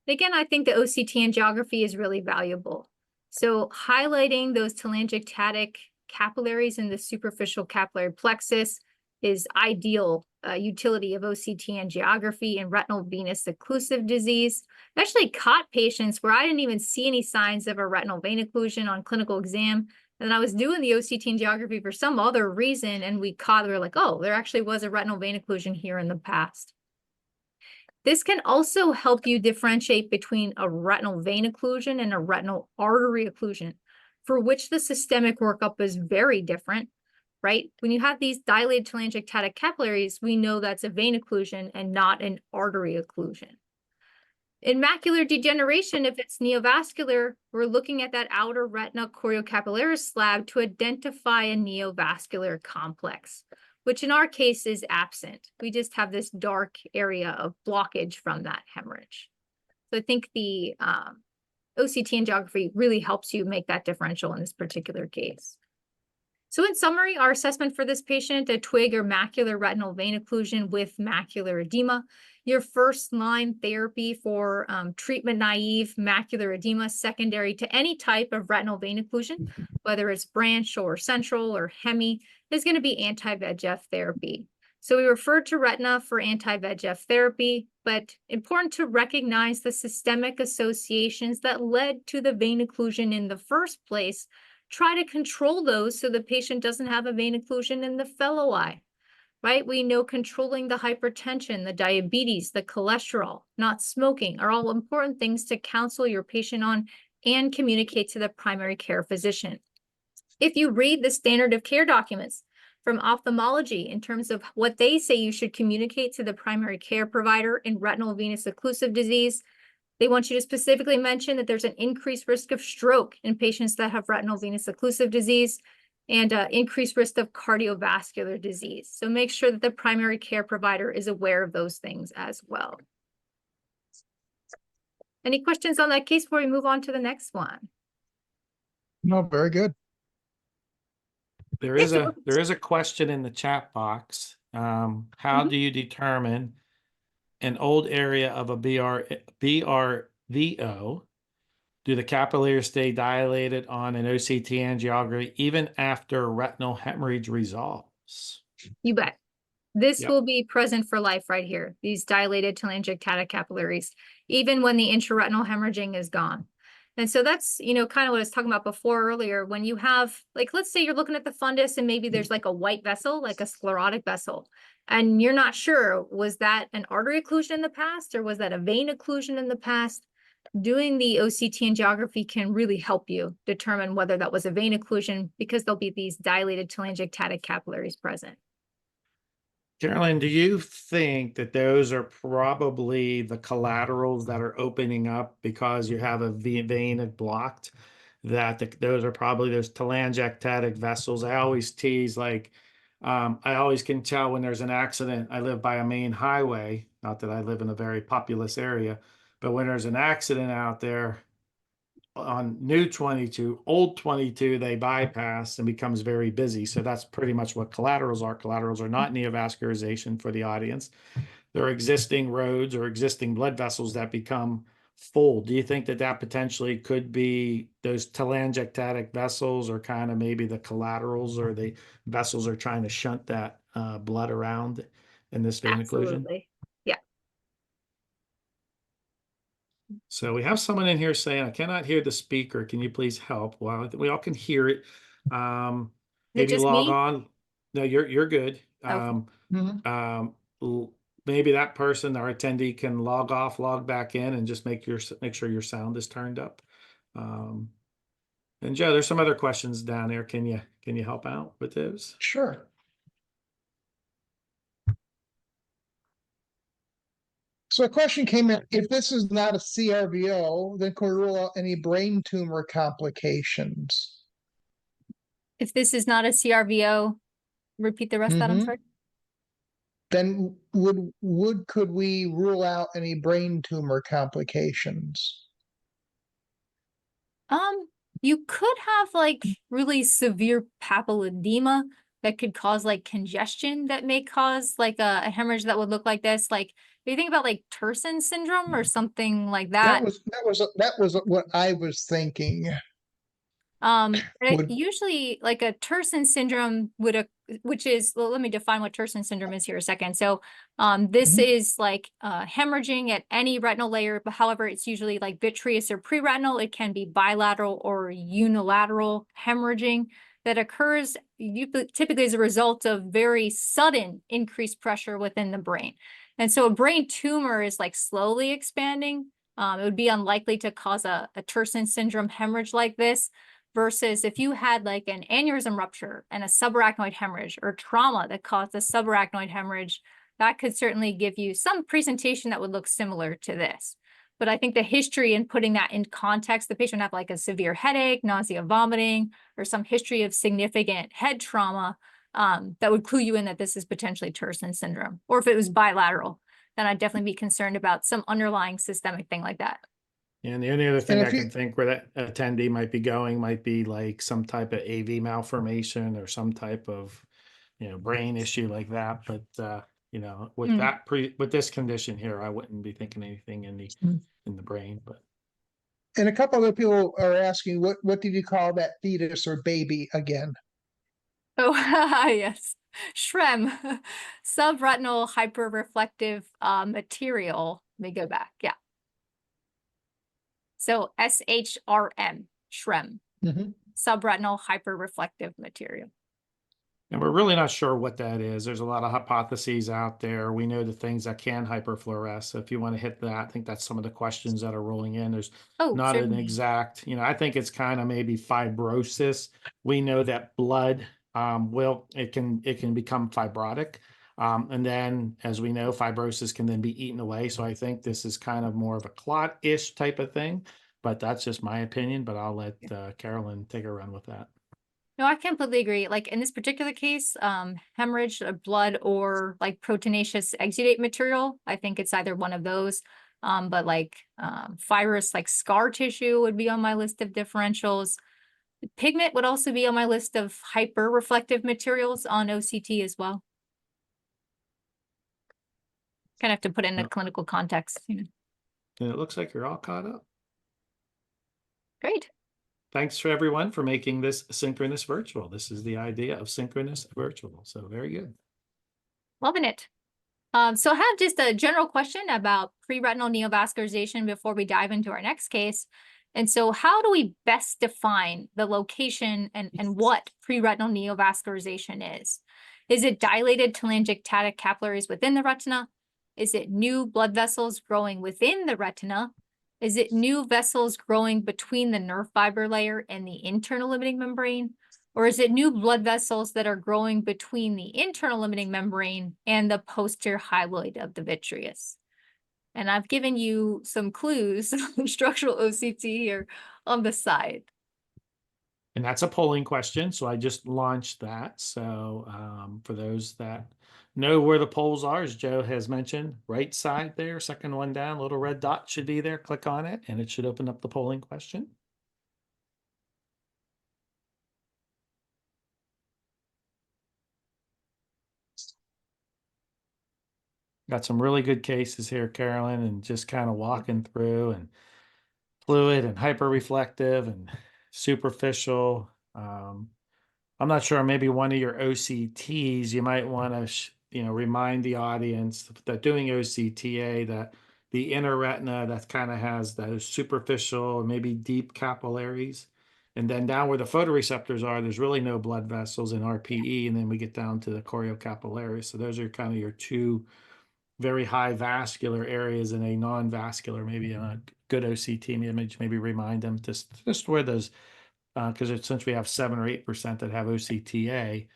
Speaker 2: Again, I think the OCT and geography is really valuable. So highlighting those telangiectatic capillaries in the superficial capillary plexus is ideal utility of OCT and geography in retinal venous occlusive disease. I actually caught patients where I didn't even see any signs of a retinal vein occlusion on clinical exam And then I was doing the OCT and geography for some other reason, and we were like, oh, there actually was a retinal vein occlusion here in the past. This can also help you differentiate between a retinal vein occlusion and a retinal artery occlusion, for which the systemic workup is very different, right? When you have these dilated telangiectatic capillaries, we know that's a vein occlusion and not an artery occlusion. In macular degeneration, if it's neovascular, we're looking at that outer retina choriocapillaris slab to identify a neovascular complex, which in our case is absent. We just have this dark area of blockage from that hemorrhage. So I think the OCT and geography really helps you make that differential in this particular case. So in summary, our assessment for this patient, a twig or macular retinal vein occlusion with macular edema. Your first line therapy for treatment-naive macular edema secondary to any type of retinal vein occlusion, whether it's branch or central or hemi, is going to be anti-VEGF therapy. So we referred to retina for anti-VEGF therapy, but important to recognize the systemic associations that led to the vein occlusion in the first place. Try to control those so the patient doesn't have a vein occlusion in the fellow eye, right? We know controlling the hypertension, the diabetes, the cholesterol, not smoking are all important things to counsel your patient on and communicate to the primary care physician. If you read the standard of care documents from ophthalmology in terms of what they say you should communicate to the primary care provider in retinal venous occlusive disease, they want you to specifically mention that there's an increased risk of stroke in patients that have retinal venous occlusive disease and increased risk of cardiovascular disease. So make sure that the primary care provider is aware of those things as well. Any questions on that case before we move on to the next one?
Speaker 1: No, very good.
Speaker 3: There is a question in the chat box. How do you determine an old area of a BRVO? Do the capillaries stay dilated on an OCT angiography even after retinal hemorrhage resolves?
Speaker 2: You bet. This
Speaker 3: Yep.
Speaker 2: will be present for life right here, these dilated telangiectatic capillaries, even when the intraretinal hemorrhaging is gone. And so that's, kind of what I was talking about before earlier, when you have, like, let's say you're looking at the fundus and maybe there's like a white vessel, like a sclerotic vessel, and you're not sure, was that an artery occlusion in the past or was that a vein occlusion in the past? Doing the OCT angiography can really help you determine whether that was a vein occlusion because there'll be these dilated telangiectatic capillaries present.
Speaker 3: Carolyn, do you think that those are probably the collaterals that are opening up because you have a vein blocked? Those are probably those telangiectatic vessels. I always tease, like, I always can tell when there's an accident. I live by a main highway, not that I live in a very populous area, but when there's an accident out there on new 22, old 22, they bypass and becomes very busy. So that's pretty much what collaterals are. Collaterals are not neovascularization for the audience. They're existing roads or existing blood vessels that become full. Do you think that that potentially could be those telangiectatic vessels, or kind of maybe the collaterals, or the vessels are trying to shunt that blood around in this vein occlusion?
Speaker 2: Absolutely. Yeah.
Speaker 3: So we have someone in here saying, I cannot hear the speaker. Can you please help? Well, we all can hear it.
Speaker 2: Is it
Speaker 3: Maybe
Speaker 2: just
Speaker 3: log
Speaker 2: me?
Speaker 3: on. No, you're good.
Speaker 2: Okay.
Speaker 3: Maybe that person, our attendee, can log off, log back in, and just make sure your sound is turned up. And Joe, there's some other questions down there. Can you help out with those?
Speaker 1: Sure. So a question came in, if this is not a CRVO, then can we rule out any brain tumor complications?
Speaker 2: If this is not a CRVO, repeat the rest of that, I'm sorry.
Speaker 1: Then could we rule out any brain tumor complications?
Speaker 2: You could have like really severe papilledema that could cause like congestion that may cause like a hemorrhage that would look like this. Like if you think about like Terson syndrome or something like that.
Speaker 1: That was what I was thinking. Would
Speaker 2: Usually like a Terson syndrome which is, well, let me define what Terson syndrome is here a second. So this
Speaker 1: Mhm.
Speaker 2: is like hemorrhaging at any retinal layer, but however, it's usually like vitreous or preretinal. It can be bilateral or unilateral hemorrhaging that occurs typically as a result of very sudden increased pressure within the brain. And so a brain tumor is like slowly expanding. It would be unlikely to cause a Terson syndrome hemorrhage like this, versus if you had like an aneurysm rupture and a subarachnoid hemorrhage, or trauma that caused a subarachnoid hemorrhage, that could certainly give you some presentation that would look similar to this. But I think the history and putting that in context, the patient would have like a severe headache, nausea, vomiting, or some history of significant head trauma that would clue you in that this is potentially Terson syndrome. Or if it was bilateral, then I'd definitely be concerned about some underlying systemic thing like that.
Speaker 3: And the only other
Speaker 1: and
Speaker 3: thing I
Speaker 1: if you
Speaker 3: can think where that attendee might be going might be like some type of AV malformation or some type of, brain issue like that. But with
Speaker 2: Mm.
Speaker 3: with this condition here, I wouldn't be thinking anything in the brain. But
Speaker 1: and a couple other people are asking, what did you call that fetus or baby again?
Speaker 2: Oh, yes. SHREM, subretinal hyperreflective material. Let me go back. Yeah. So SHRM, SHREM,
Speaker 1: Mhm.
Speaker 2: subretinal hyperreflective material.
Speaker 3: and we're really not sure what that is. There's a lot of hypotheses out there. We know the things that can hyperfluoresce. So if you want to hit that, I think that's some of the questions that are rolling in. There's
Speaker 2: Oh,
Speaker 3: not an
Speaker 2: certainly.
Speaker 3: exact, I think it's kind of maybe fibrosis. We know that blood it can become fibrotic. And then as we know, fibrosis can then be eaten away. So I think this is kind of more of a clot-ish type of thing, but that's just my opinion. But I'll let Carolyn take a run with that.
Speaker 2: No, I completely agree. Like in this particular case, hemorrhage of blood or like proteinaceous exudate material, I think it's either one of those. But like fibrous, like scar tissue would be on my list of differentials. Pigment would also be on my list of hyper-reflective materials on OCT as well. Kind of have to put it in a
Speaker 3: Yep.
Speaker 2: clinical context.
Speaker 3: And it looks like you're all caught up.
Speaker 2: Great.
Speaker 3: Thanks for everyone for making this synchronous virtual. This is the idea of synchronous virtual. So very good.
Speaker 2: Loving it. So I have just a general question about preretinal neovascularization before we dive into our next case. And so how do we best define the location and what preretinal neovascularization is? Is it dilated telangiectatic capillaries within the retina? Is it new blood vessels growing within the retina? Is it new vessels growing between the nerve fiber layer and the internal limiting membrane? Or is it new blood vessels that are growing between the internal limiting membrane and the posterior hyaloid of the vitreous? And I've given you some clues on structural OCT here on the side.
Speaker 3: And that's a polling question. So I just launched that. So for those that know where the polls are, as Joe has mentioned, right side there, second one down, little red dot should be there. Click on it and it should open up the polling question. Got some really good cases here, Carolyn, and just kind of walking through and fluid and hyperreflective and superficial. I'm not sure, maybe one of your OCTs, you might want to, remind the audience that doing OCTA, that the inner retina that kind of has those superficial, maybe deep capillaries. And then down where the photoreceptors are, there's really no blood vessels in RPE. And then we get down to the choriocapillaris. So those are kind of your two very high vascular areas in a non-vascular, maybe in a good OCT image, maybe remind them just where those, because since we have 7 or 8% that have OCTA,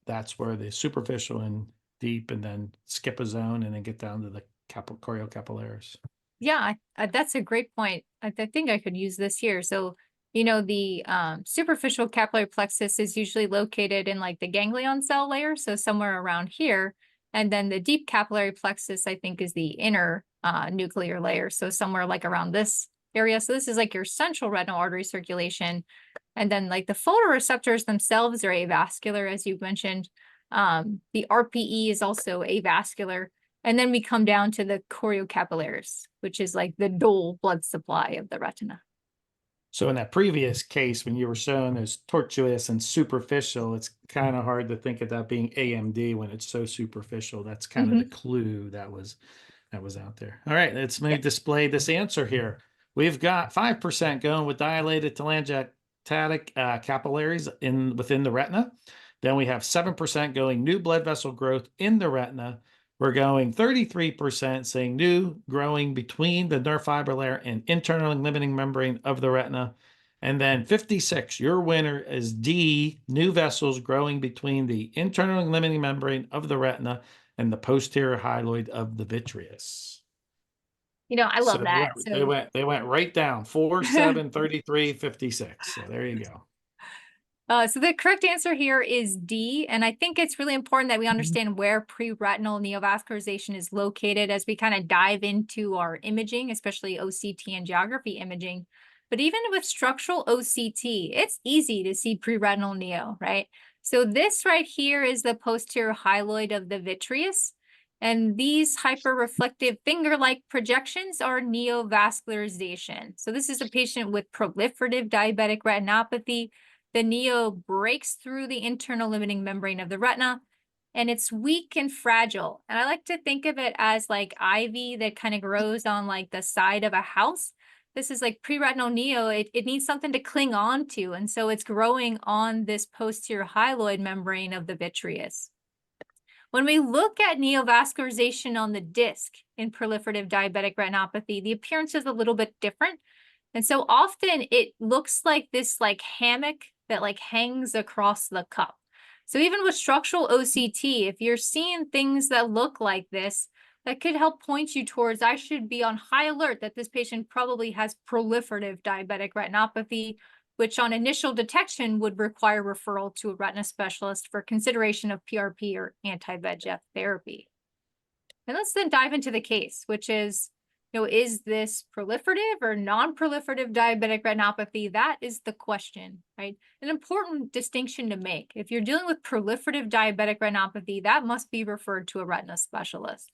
Speaker 3: that's where the superficial and deep, and then skip a zone and then get down to the choriocapillaris.
Speaker 2: Yeah, that's a great point. I think I could use this here. So, the superficial capillary plexus is usually located in like the ganglion cell layer, so somewhere around here. And then the deep capillary plexus, I think, is the inner nuclear layer, so somewhere like around this area. So this is like your central retinal artery circulation. And then like the photoreceptors themselves are avascular, as you mentioned. The RPE is also avascular. And then we come down to the choriocapillaris, which is like the dual blood supply of the retina.
Speaker 3: So in that previous case, when you were showing as tortuous and superficial, it's kind of hard to think of that being AMD when it's so superficial. That's kind of the clue that was out there. All right, let's maybe display this answer here. We've got 5% going with dilated telangiectatic capillaries within the retina. Then we have 7% going new blood vessel growth in the retina. We're going 33% saying new growing between the nerve fiber layer and internal limiting membrane of the retina. And then 56, your winner is D, new vessels growing between the internal limiting membrane of the retina and the posterior hyaloid of the vitreous.
Speaker 2: You know, I love
Speaker 3: So
Speaker 2: that.
Speaker 3: they went right down 4, 7, 33, 56. So there you go.
Speaker 2: So the correct answer here is D, and I think it's really important that we understand where preretinal neovascularization is located as we kind of dive into our imaging, especially OCT and geography imaging. But even with structural OCT, it's easy to see preretinal neo, right? So this right here is the posterior hyaloid of the vitreous, and these hyperreflective finger-like projections are neovascularization. So this is a patient with proliferative diabetic retinopathy. The neo breaks through the internal limiting membrane of the retina, and it's weak and fragile. And I like to think of it as like ivy that kind of grows on like the side of a house. This is like preretinal neo. It needs something to cling on to. And so it's growing on this posterior hyaloid membrane of the vitreous. When we look at neovascularization on the disc in proliferative diabetic retinopathy, the appearance is a little bit different. And so often it looks like this like hammock that like hangs across the cup. So even with structural OCT, if you're seeing things that look like this, that could help point you towards I should be on high alert that this patient probably has proliferative diabetic retinopathy, which on initial detection would require referral to a retina specialist for consideration of PRP or anti-VEGF therapy. And let's then dive into the case, which is, is this proliferative or non-proliferative diabetic retinopathy? That is the question, right? An important distinction to make. If you're dealing with proliferative diabetic retinopathy, that must be referred to a retina specialist.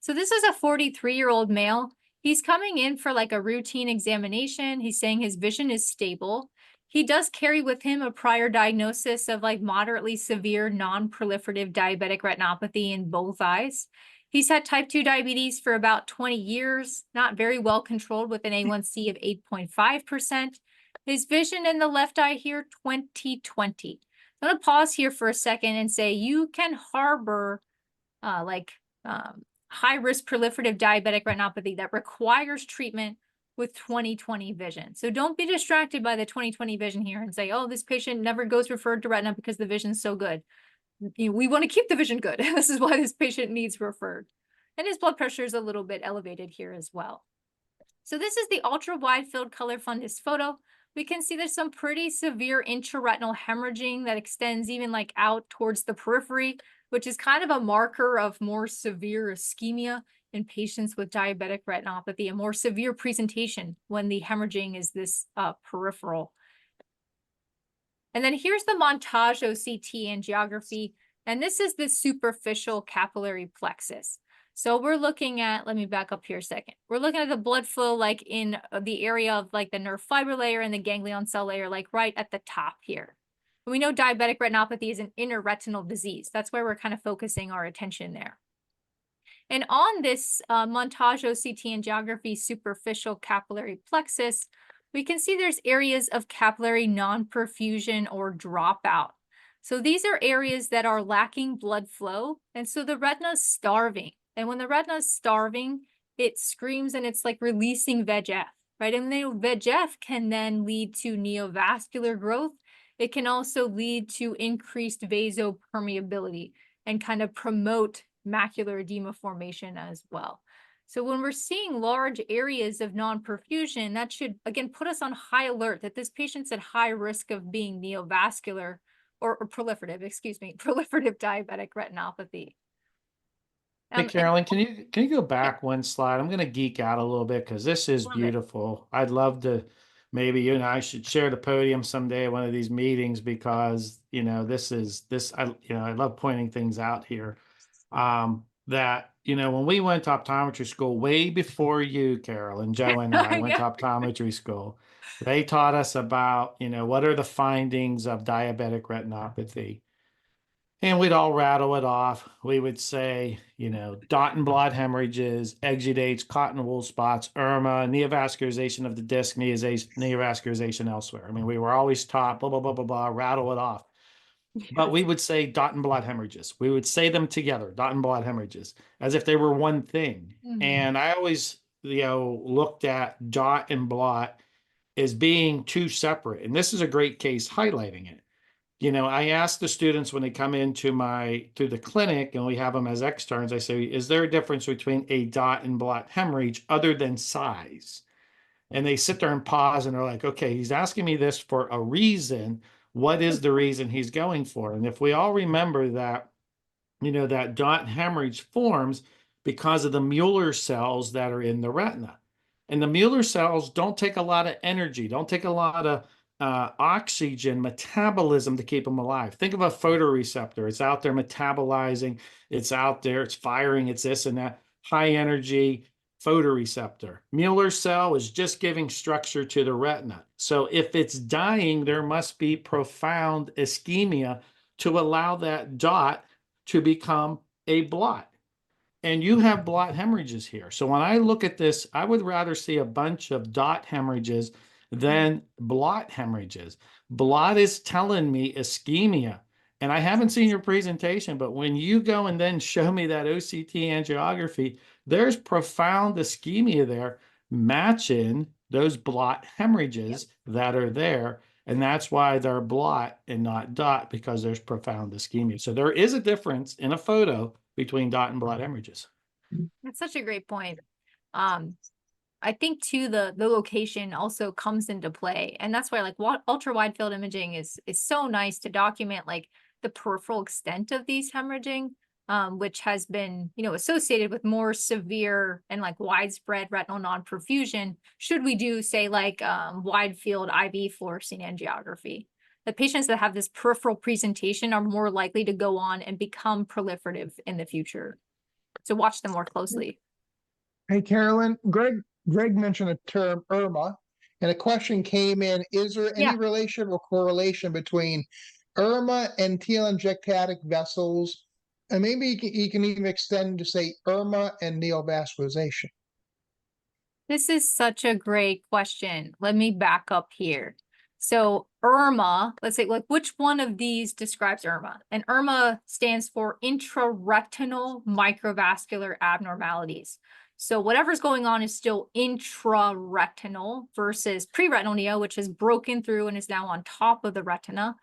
Speaker 2: So this is a 43-year-old male. He's coming in for like a routine examination. He's saying his vision is stable. He does carry with him a prior diagnosis of like moderately severe non-proliferative diabetic retinopathy in both eyes. He's had type 2 diabetes for about 20 years, not very well controlled with an A1C of 8.5%. His vision in the left eye here, 20/20. I'm going to pause here for a second and say you can harbor high-risk proliferative diabetic retinopathy that requires treatment with 20/20 vision. So don't be distracted by the 20/20 vision here and say, oh, this patient never goes referred to retina because the vision's so good. We want to keep the vision good. This is why this patient needs referred. And his blood pressure is a little bit elevated here as well. So this is the ultra wide field color fundus photo. We can see there's some pretty severe intraretinal hemorrhaging that extends even like out towards the periphery, which is kind of a marker of more severe ischemia in patients with diabetic retinopathy, a more severe presentation when the hemorrhaging is this peripheral. And then here's the montage OCT and geography. And this is the superficial capillary plexus. So we're looking at, let me back up here a second. We're looking at the blood flow like in the area of like the nerve fiber layer and the ganglion cell layer, like right at the top here. And we know diabetic retinopathy is an interretinal disease. That's why we're kind of focusing our attention there. And on this montage OCT and geography superficial capillary plexus, we can see there's areas of capillary non-perfusion or dropout. So these are areas that are lacking blood flow. And so the retina is starving. And when the retina is starving, it screams and it's like releasing VEGF, right? And VEGF can then lead to neovascular growth. It can also lead to increased vasopermeability and kind of promote macular edema formation as well. So when we're seeing large areas of non-perfusion, that should, again, put us on high alert that this patient's at high risk of being neovascular or proliferative, proliferative diabetic retinopathy.
Speaker 3: Hey, Carolyn, can you go back one slide? I'm going to geek out a little bit because this is beautiful. I'd love to, maybe you and I should share the podium someday at one of these meetings because, I love pointing things out here. that, when we went to optometry school, way before you, Carolyn, Joe and I went to
Speaker 2: Yeah.
Speaker 3: optometry school, they taught us about, what are the findings of diabetic retinopathy. And we'd all rattle it off. We would say, dot and blot hemorrhages, exudates, cotton wool spots, IRMA, neovascularization of the disc, neovascularization elsewhere. I mean, we were always taught, blah, blah, blah, blah, blah, rattle it off. But we would say dot and blot hemorrhages. We would say them together, dot and blot hemorrhages, as if they were one thing.
Speaker 2: Mhm.
Speaker 3: And I always, looked at dot and blot as being two separate. And this is a great case highlighting it. I ask the students when they come into the clinic and we have them as externs, I say, is there a difference between a dot and blot hemorrhage other than size? And they sit there and pause and they're like, okay, he's asking me this for a reason. What is the reason he's going for? And if we all remember that, that dot hemorrhage forms because of the Mueller cells that are in the retina. And the Mueller cells don't take a lot of energy, don't take a lot of oxygen metabolism to keep them alive. Think of a photoreceptor. It's out there metabolizing, it's out there, it's firing, it's this and that, high energy photoreceptor. Mueller cell is just giving structure to the retina. So if it's dying, there must be profound ischemia to allow that dot to become a blot. And you have blot hemorrhages here. So when I look at this, I would rather see a bunch of dot hemorrhages than blot hemorrhages. Blot is telling me ischemia. And I haven't seen your presentation, but when you go and then show me that OCT angiography, there's profound ischemia there matching those blot hemorrhages that are there. And that's why they're blot and not dot, because there's profound ischemia. So there is a difference in a photo between dot and blot hemorrhages.
Speaker 2: That's such a great point. I think too, the location also comes into play. And that's why like ultra wide field imaging is so nice to document like the peripheral extent of these hemorrhaging, which has been, associated with more severe and like widespread retinal non-perfusion, should we do say like wide field IV fluorescein angiography. The patients that have this peripheral presentation are more likely to go on and become proliferative in the future. So watch them more closely.
Speaker 1: Hey, Carolyn, Greg mentioned the term IRMA, and a question came in, is there any
Speaker 2: Yeah.
Speaker 1: relation or correlation between IRMA and telangiectatic vessels? And maybe you can even extend to say IRMA and neovascularization.
Speaker 2: This is such a great question. Let me back up here. So IRMA, let's say like which one of these describes IRMA? And IRMA stands for intraretinal microvascular abnormalities. So whatever's going on is still intraretinal versus preretinal neo, which is broken through and is now on top of the retina.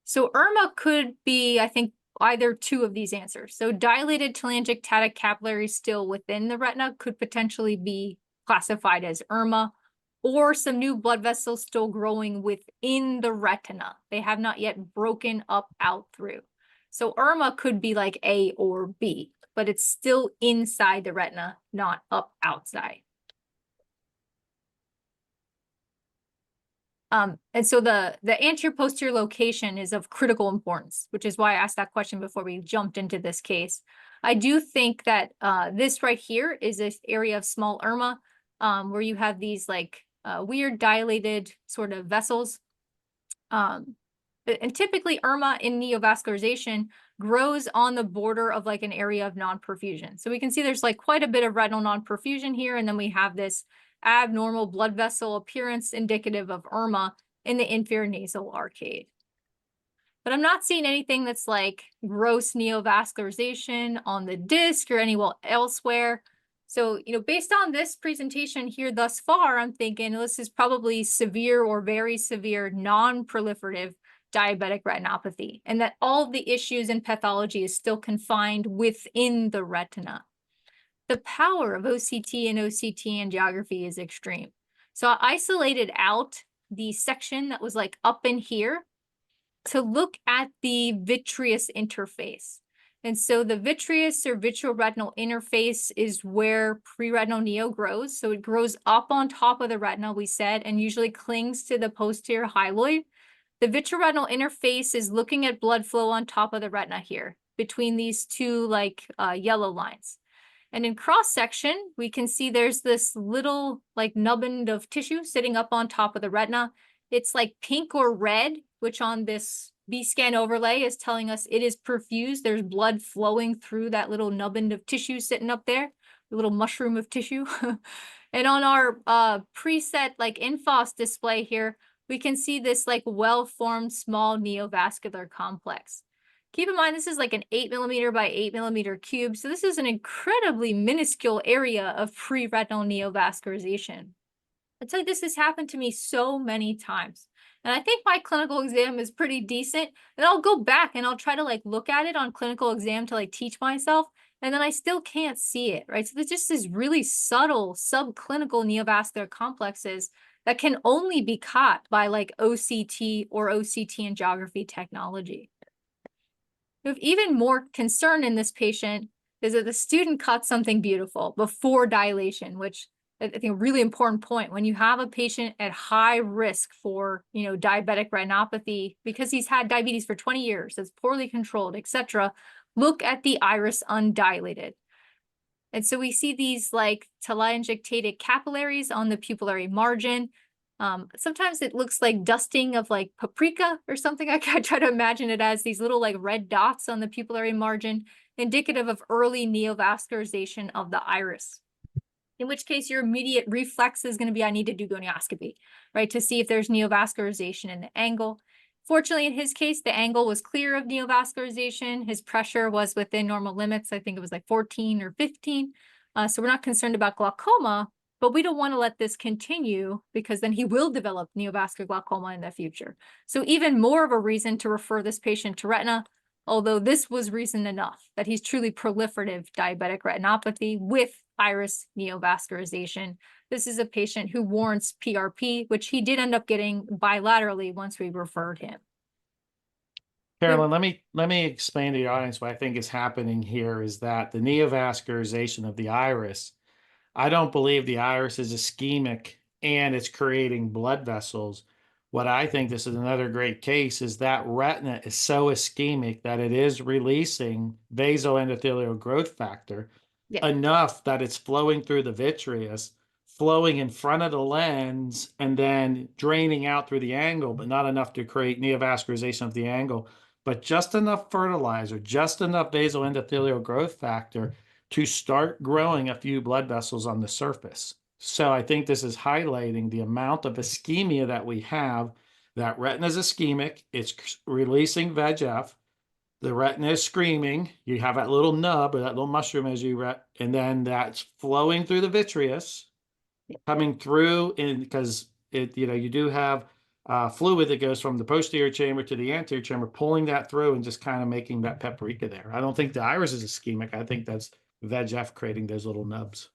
Speaker 2: So IRMA could be, I think, either two of these answers. So dilated telangiectatic capillaries still within the retina could potentially be classified as IRMA, or some new blood vessels still growing within the retina. They have not yet broken up out through. So IRMA could be like A or B, but it's still inside the retina, not up outside. And so the anterior posterior location is of critical importance, which is why I asked that question before we jumped into this case. I do think that this right here is this area of small IRMA, where you have these like weird dilated sort of vessels. And typically IRMA in neovascularization grows on the border of like an area of non-perfusion. So we can see there's like quite a bit of retinal non-perfusion here. And then we have this abnormal blood vessel appearance indicative of IRMA in the inferior nasal arcade. But I'm not seeing anything that's like gross neovascularization on the disc or anywhere elsewhere. So, based on this presentation here thus far, I'm thinking this is probably severe or very severe non-proliferative diabetic retinopathy, and that all of the issues and pathology is still confined within the retina. The power of OCT and OCT angiography is extreme. So I isolated out the section that was like up in here to look at the vitreous interface. And so the vitreous or vitreoretinal interface is where preretinal neo grows. So it grows up on top of the retina, we said, and usually clings to the posterior hyaloid. The vitreoretinal interface is looking at blood flow on top of the retina here. between these two like yellow lines. And in cross section, we can see there's this little like nubbin of tissue sitting up on top of the retina. It's like pink or red, which on this B-scan overlay is telling us it is perfused. There's blood flowing through that little nubbin of tissue sitting up there, a little mushroom of tissue. And on our preset like infos display here, we can see this like well-formed small neovascular complex. Keep in mind, this is like an 8mm by 8mm cube. So this is an incredibly minuscule area of preretinal neovascularization. I tell you, this has happened to me so many times. And I think my clinical exam is pretty decent. And I'll go back and I'll try to like look at it on clinical exam to like teach myself. And then I still can't see it, right? So there's just these really subtle subclinical neovascular complexes that can only be caught by like OCT or OCT and geography technology. We have even more concern in this patient is that the student caught something beautiful before dilation, which I think a really important point. When you have a patient at high risk for, diabetic retinopathy, because he's had diabetes for 20 years, it's poorly controlled, etc., look at the iris undilated. And so we see these like telangiectatic capillaries on the pupillary margin. Sometimes it looks like dusting of like paprika or something. I try to imagine it as these little like red dots on the pupillary margin, indicative of early neovascularization of the iris. In which case your immediate reflex is going to be, I need to do gonioscopy, right? To see if there's neovascularization in the angle. Fortunately, in his case, the angle was clear of neovascularization. His pressure was within normal limits. I think it was like 14 or 15. So we're not concerned about glaucoma, but we don't want to let this continue because then he will develop neovascular glaucoma in the future. So even more of a reason to refer this patient to retina, although this was reason enough that he's truly proliferative diabetic retinopathy with iris neovascularization. This is a patient who warrants PRP, which he did end up getting bilaterally once we referred him.
Speaker 3: Carolyn, let me explain to the audience what I think is happening here is that the neovascularization of the iris, I don't believe the iris is ischemic and it's creating blood vessels. What I think this is another great case is that retina is so ischemic that it is releasing vasoendothelial growth factor enough that it's flowing through the vitreous, flowing in front of the lens, and then draining out through the angle, but not enough to create neovascularization of the angle, but just enough fertilizer, just enough vasoendothelial growth factor to start growing a few blood vessels on the surface. So I think this is highlighting the amount of ischemia that we have. That retina is ischemic. It's releasing VEGF. The retina is screaming. You have that little nub or that little mushroom as and then that's flowing through the vitreous, coming through because you do have fluid that goes from the posterior chamber to the anterior chamber, pulling that through and just kind of making that paprika there. I don't think the iris is ischemic. I think that's VEGF creating those little nubs.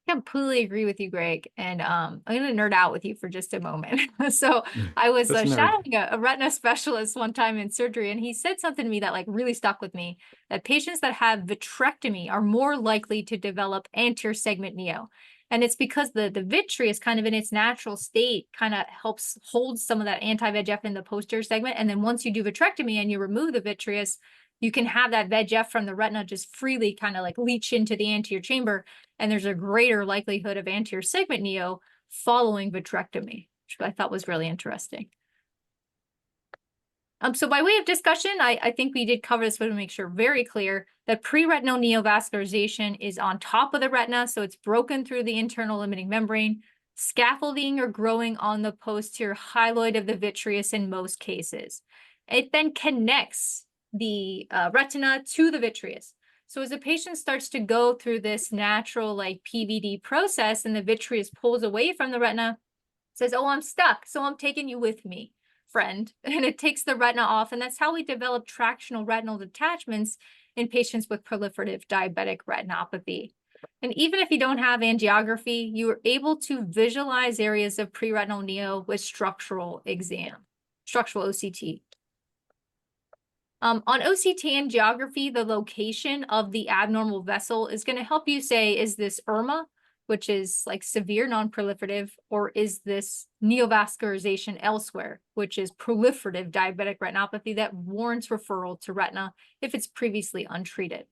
Speaker 2: I completely agree with you, Greg. And I'm going to nerd out with you for just a moment. So I was shadowing a retina specialist one time in surgery, and he said something to me that like really stuck with me, that patients that have vitrectomy are more likely to develop anterior segment neo. And it's because the vitreous kind of in its natural state kind of helps hold some of that anti-VEGF in the posterior segment. And then once you do vitrectomy and you remove the vitreous, you can have that VEGF from the retina just freely kind of like leach into the anterior chamber. And there's a greater likelihood of anterior segment neo following vitrectomy, which I thought was really interesting. So by way of discussion, I think we did cover this, but to make sure very clear that preretinal neovascularization is on top of the retina. So it's broken through the internal limiting membrane, scaffolding or growing on the posterior hyaloid of the vitreous in most cases. It then connects the retina to the vitreous. So as the patient starts to go through this natural like PVD process and the vitreous pulls away from the retina, says, oh, I'm stuck, so I'm taking you with me, friend. And it takes the retina off. And that's how we develop tractional retinal detachments in patients with proliferative diabetic retinopathy. And even if you don't have angiography, you are able to visualize areas of preretinal neo with structural OCT. On OCT and geography, the location of the abnormal vessel is going to help you say, is this Irma which is like severe non-proliferative, or is this neovascularization elsewhere, which is proliferative diabetic retinopathy that warrants referral to retina if it's previously untreated.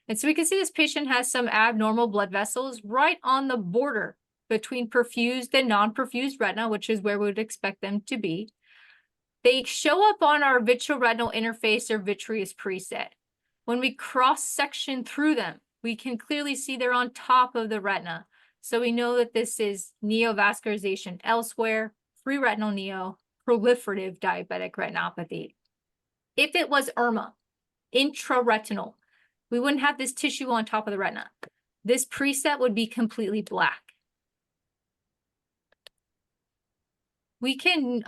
Speaker 2: And so we can see this patient has some abnormal blood vessels right on the border between perfused and non-perfused retina, which is where we would expect them to be. They show up on our vitreoretinal interface or vitreous preset. When we cross-section through them, we can clearly see they're on top of the retina. So we know that this is neovascularization elsewhere, preretinal neo, proliferative diabetic retinopathy. If it was IRMA, intraretinal, we wouldn't have this tissue on top of the retina. This preset would be completely black. We can,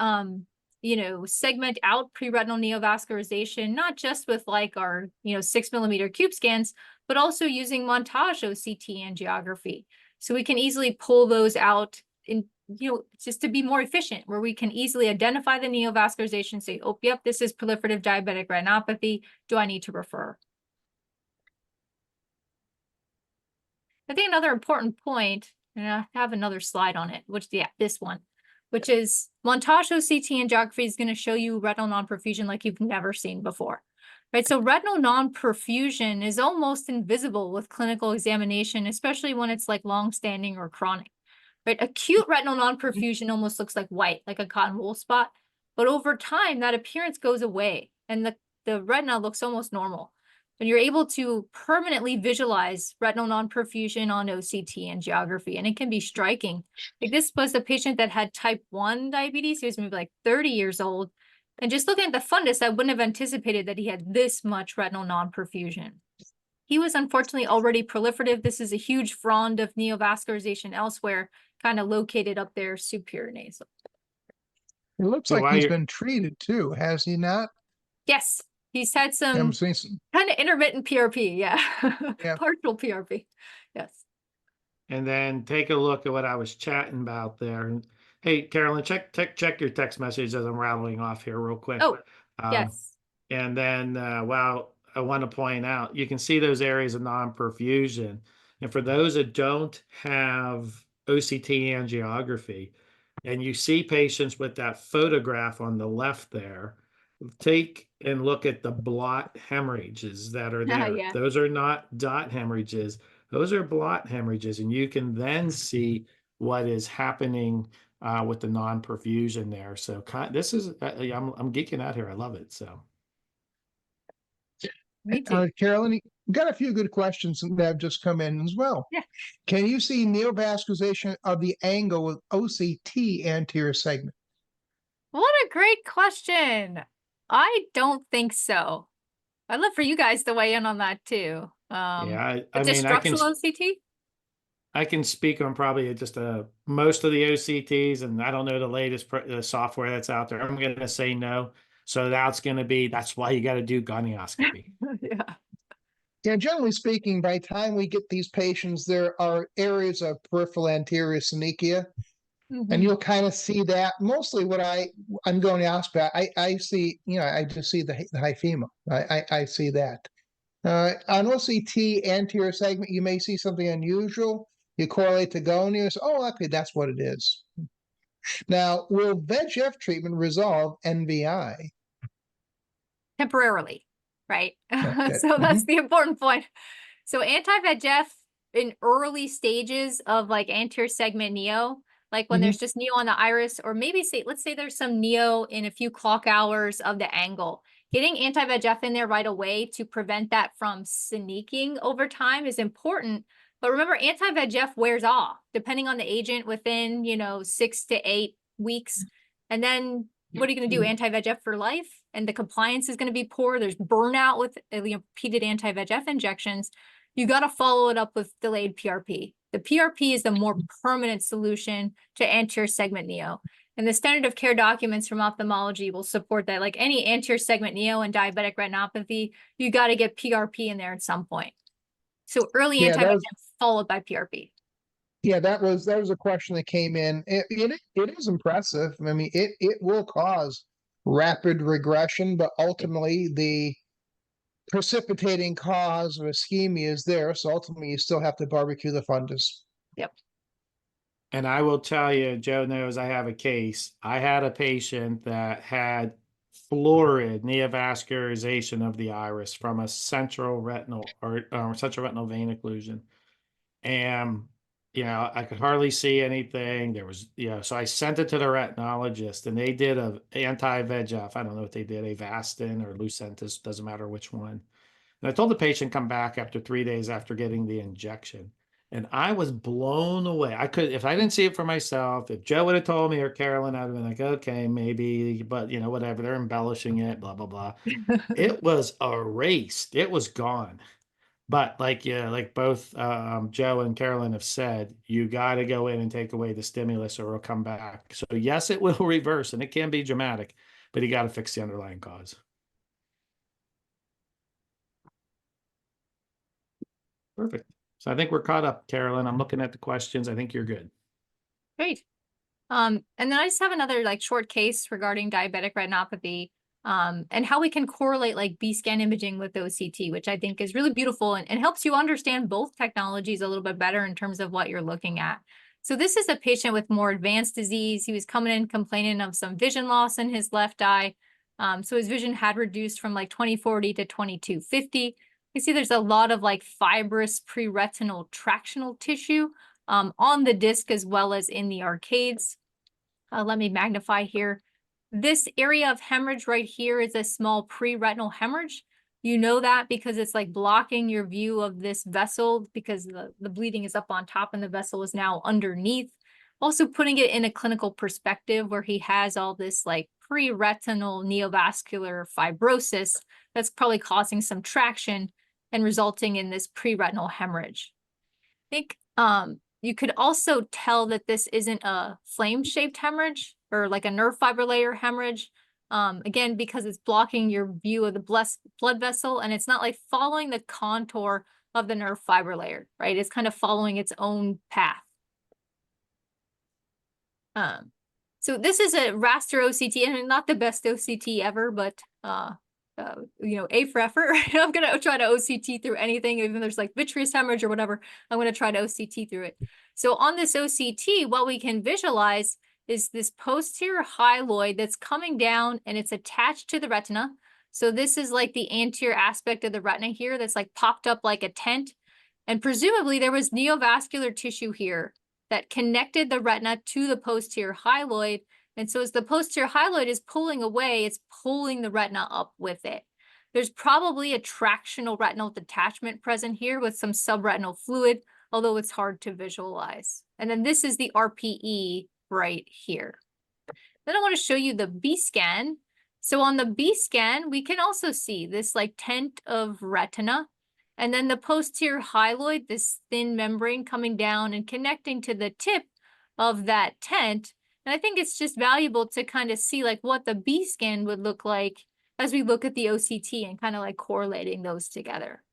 Speaker 2: segment out preretinal neovascularization, not just with like our, 6mm cube scans, but also using montage OCT and geography. So we can easily pull those out in, just to be more efficient, where we can easily identify the neovascularization, say, oh, yep, this is proliferative diabetic retinopathy. Do I need to refer? I think another important point, and I have another slide on it, this one, which is montage OCT and geography is going to show you retinal non-perfusion like you've never seen before. Right, so retinal non-perfusion is almost invisible with clinical examination, especially when it's like long-standing or chronic. Right, acute retinal non-perfusion almost looks like white, like a cotton wool spot, but over time that appearance goes away and the retina looks almost normal. And you're able to permanently visualize retinal non-perfusion on OCT and geography, and it can be striking. Like this was a patient that had type 1 diabetes. He was maybe like 30 years old. And just looking at the fundus, I wouldn't have anticipated that he had this much retinal non-perfusion. He was unfortunately already proliferative. This is a huge frond of neovascularization elsewhere, kind of located up there superior nasal.
Speaker 1: It looks
Speaker 3: So
Speaker 1: like he's been treated too, has he not?
Speaker 2: Yes, he's had some kind of intermittent PRP, yeah. Partial PRP, yes.
Speaker 3: And then take a look at what I was chatting about there. And hey, Carolyn, check your text message as I'm rattling off here real quick.
Speaker 2: Oh, yes.
Speaker 3: And then, wow, I want to point out, you can see those areas of non-perfusion. And for those that don't have OCT angiography, and you see patients with that photograph on the left there, take and look at the blot hemorrhages that are there.
Speaker 2: Yeah.
Speaker 3: Those are not dot hemorrhages. Those are blot hemorrhages. And you can then see what is happening with the non-perfusion there. So this is, I'm geeking out here. I love it. So.
Speaker 2: Me too.
Speaker 1: Carolyn, you got a few good questions that have just come in as well.
Speaker 2: Yeah.
Speaker 1: Can you see neovascularization of the angle with OCT anterior segment?
Speaker 2: What a great question. I don't think so. I'd love for you guys to weigh in on that too.
Speaker 3: Yeah,
Speaker 2: I mean, structural OCT?
Speaker 3: I can speak on probably just most of the OCTs, and I don't know the latest software that's out there. I'm going to say no. So that's why you got to do gonioscopy.
Speaker 2: Yeah.
Speaker 1: Yeah, generally speaking, by the time we get these patients, there are areas of peripheral anterior synechia, and you'll kind of see that. Mostly what I'm going to ask about, I see, I just see the hyphema. I see that. On OCT anterior segment, you may see something unusual. You correlate to gonias. Oh, okay, that's what it is. Now, will VEGF treatment resolve NVI?
Speaker 2: Temporarily, right?
Speaker 1: Okay.
Speaker 2: So that's the important point. So anti-VEGF in early stages of like anterior segment neo, like when there's just neo on the iris, or maybe let's say there's some neo in a few clock hours of the angle. Getting anti-VEGF in there right away to prevent that from synechiing over time is important. But remember, anti-VEGF wears off depending on the agent within, 6 to 8 weeks. And then what are you going to do? Anti-VEGF for life? And the compliance is going to be poor. There's burnout with repeated anti-VEGF injections. You got to follow it up with delayed PRP. The PRP is the more permanent solution to anterior segment neo. And the standard of care documents from ophthalmology will support that. Like any anterior segment neo and diabetic retinopathy, you got to get PRP in there at some point. So early anti-VEGF followed by PRP.
Speaker 1: Yeah, that was a question that came in. It is impressive. I mean, it will cause rapid regression, but ultimately the precipitating cause of ischemia is there. So ultimately, you still have to barbecue the fundus.
Speaker 2: Yep.
Speaker 3: And I will tell you, Joe knows I have a case. I had a patient that had florid neovascularization of the iris from a central retinal or central retinal vein occlusion. And, I could hardly see anything. There was, so I sent it to the retinologist and they did a anti-VEGF. I don't know what they did, Avastin or Lucentis, doesn't matter which one. And I told the patient come back after 3 days after getting the injection. And I was blown away. I could, if I didn't see it for myself, if Joe would have told me or Carolyn, I'd have been like, okay, maybe, but whatever, they're embellishing it, blah, blah, blah. It was erased. It was gone. But like both Joe and Carolyn have said, you got to go in and take away the stimulus or it'll come back. So yes, it will reverse and it can be dramatic, but you got to fix the underlying cause. Perfect. So I think we're caught up, Carolyn. I'm looking at the questions. I think you're good.
Speaker 2: Great. And then I just have another like short case regarding diabetic retinopathy, and how we can correlate like B-scan imaging with OCT, which I think is really beautiful and helps you understand both technologies a little bit better in terms of what you're looking at. So this is a patient with more advanced disease. He was coming in complaining of some vision loss in his left eye. So his vision had reduced from like 20/40 to 22/50. You see there's a lot of like fibrous preretinal tractional tissue on the disc as well as in the arcades. Let me magnify here. This area of hemorrhage right here is a small preretinal hemorrhage. You know that because it's like blocking your view of this vessel because the bleeding is up on top and the vessel is now underneath. Also putting it in a clinical perspective where he has all this like preretinal neovascular fibrosis that's probably causing some traction and resulting in this preretinal hemorrhage. I think you could also tell that this isn't a flame-shaped hemorrhage or like a nerve fiber layer hemorrhage. Again, because it's blocking your view of the blood vessel and it's not like following the contour of the nerve fiber layer, right? It's kind of following its own path. So this is a raster OCT and not the best OCT ever, but A for effort. I'm gonna try to OCT through anything, even if there's like vitreous hemorrhage or whatever. I'm gonna try to OCT through it. So on this OCT, what we can visualize is this posterior hyaloid that's coming down and it's attached to the retina. So this is like the anterior aspect of the retina here that's like popped up like a tent. And presumably there was neovascular tissue here that connected the retina to the posterior hyaloid. And so as the posterior hyaloid is pulling away, it's pulling the retina up with it. There's probably a tractional retinal detachment present here with some subretinal fluid, although it's hard to visualize. And then this is the RPE right here. Then I want to show you the B-scan. So on the B-scan, we can also see this like tent of retina. And then the posterior hyaloid, this thin membrane coming down and connecting to the tip of that tent. And I think it's just valuable to kind of see like what the B-scan would look like as we look at the OCT and kind of like correlating those together.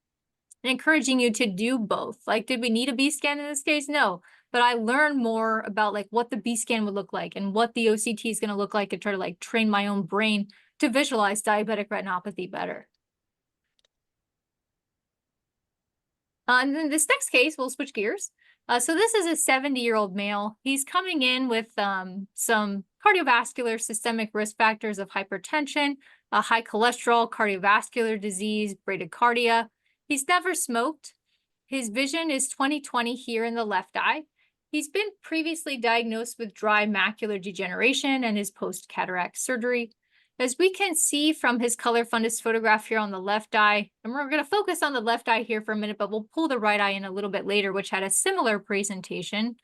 Speaker 2: And encouraging you to do both. Like, did we need a B-scan in this case? No. But I learned more about like what the B-scan would look like and what the OCT is going to look like and try to like train my own brain to visualize diabetic retinopathy better. And then this next case, we'll switch gears. So this is a 70-year-old male. He's coming in with some cardiovascular systemic risk factors of hypertension, high cholesterol, cardiovascular disease, bradycardia. He's never smoked. His vision is 20/20 here in the left eye. He's been previously diagnosed with dry macular degeneration and his post-cataract surgery. As we can see from his color fundus photograph here on the left eye, and we're going to focus on the left eye here for a minute, but we'll pull the right eye in a little bit later, which had a similar presentation.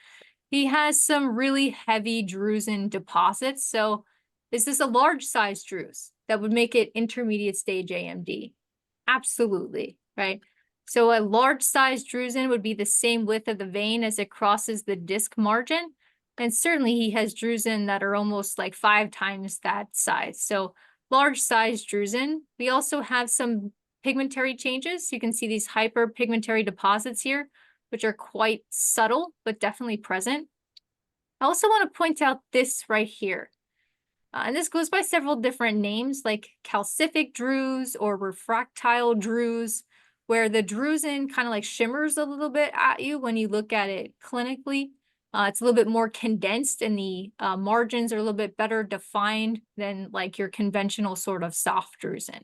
Speaker 2: He has some really heavy drusen deposits. So is this a large size druse that would make it intermediate stage AMD? Absolutely, right? So a large size drusen would be the same width of the vein as it crosses the disc margin. And certainly he has drusen that are almost like 5 times that size. So large size drusen. We also have some pigmentary changes. You can see these hyperpigmentary deposits here, which are quite subtle, but definitely present. I also want to point out this right here. And this goes by several different names like calcific druse or refractile druse, where the drusen kind of like shimmers a little bit at you when you look at it clinically. It's a little bit more condensed and the margins are a little bit better defined than like your conventional sort of soft drusen.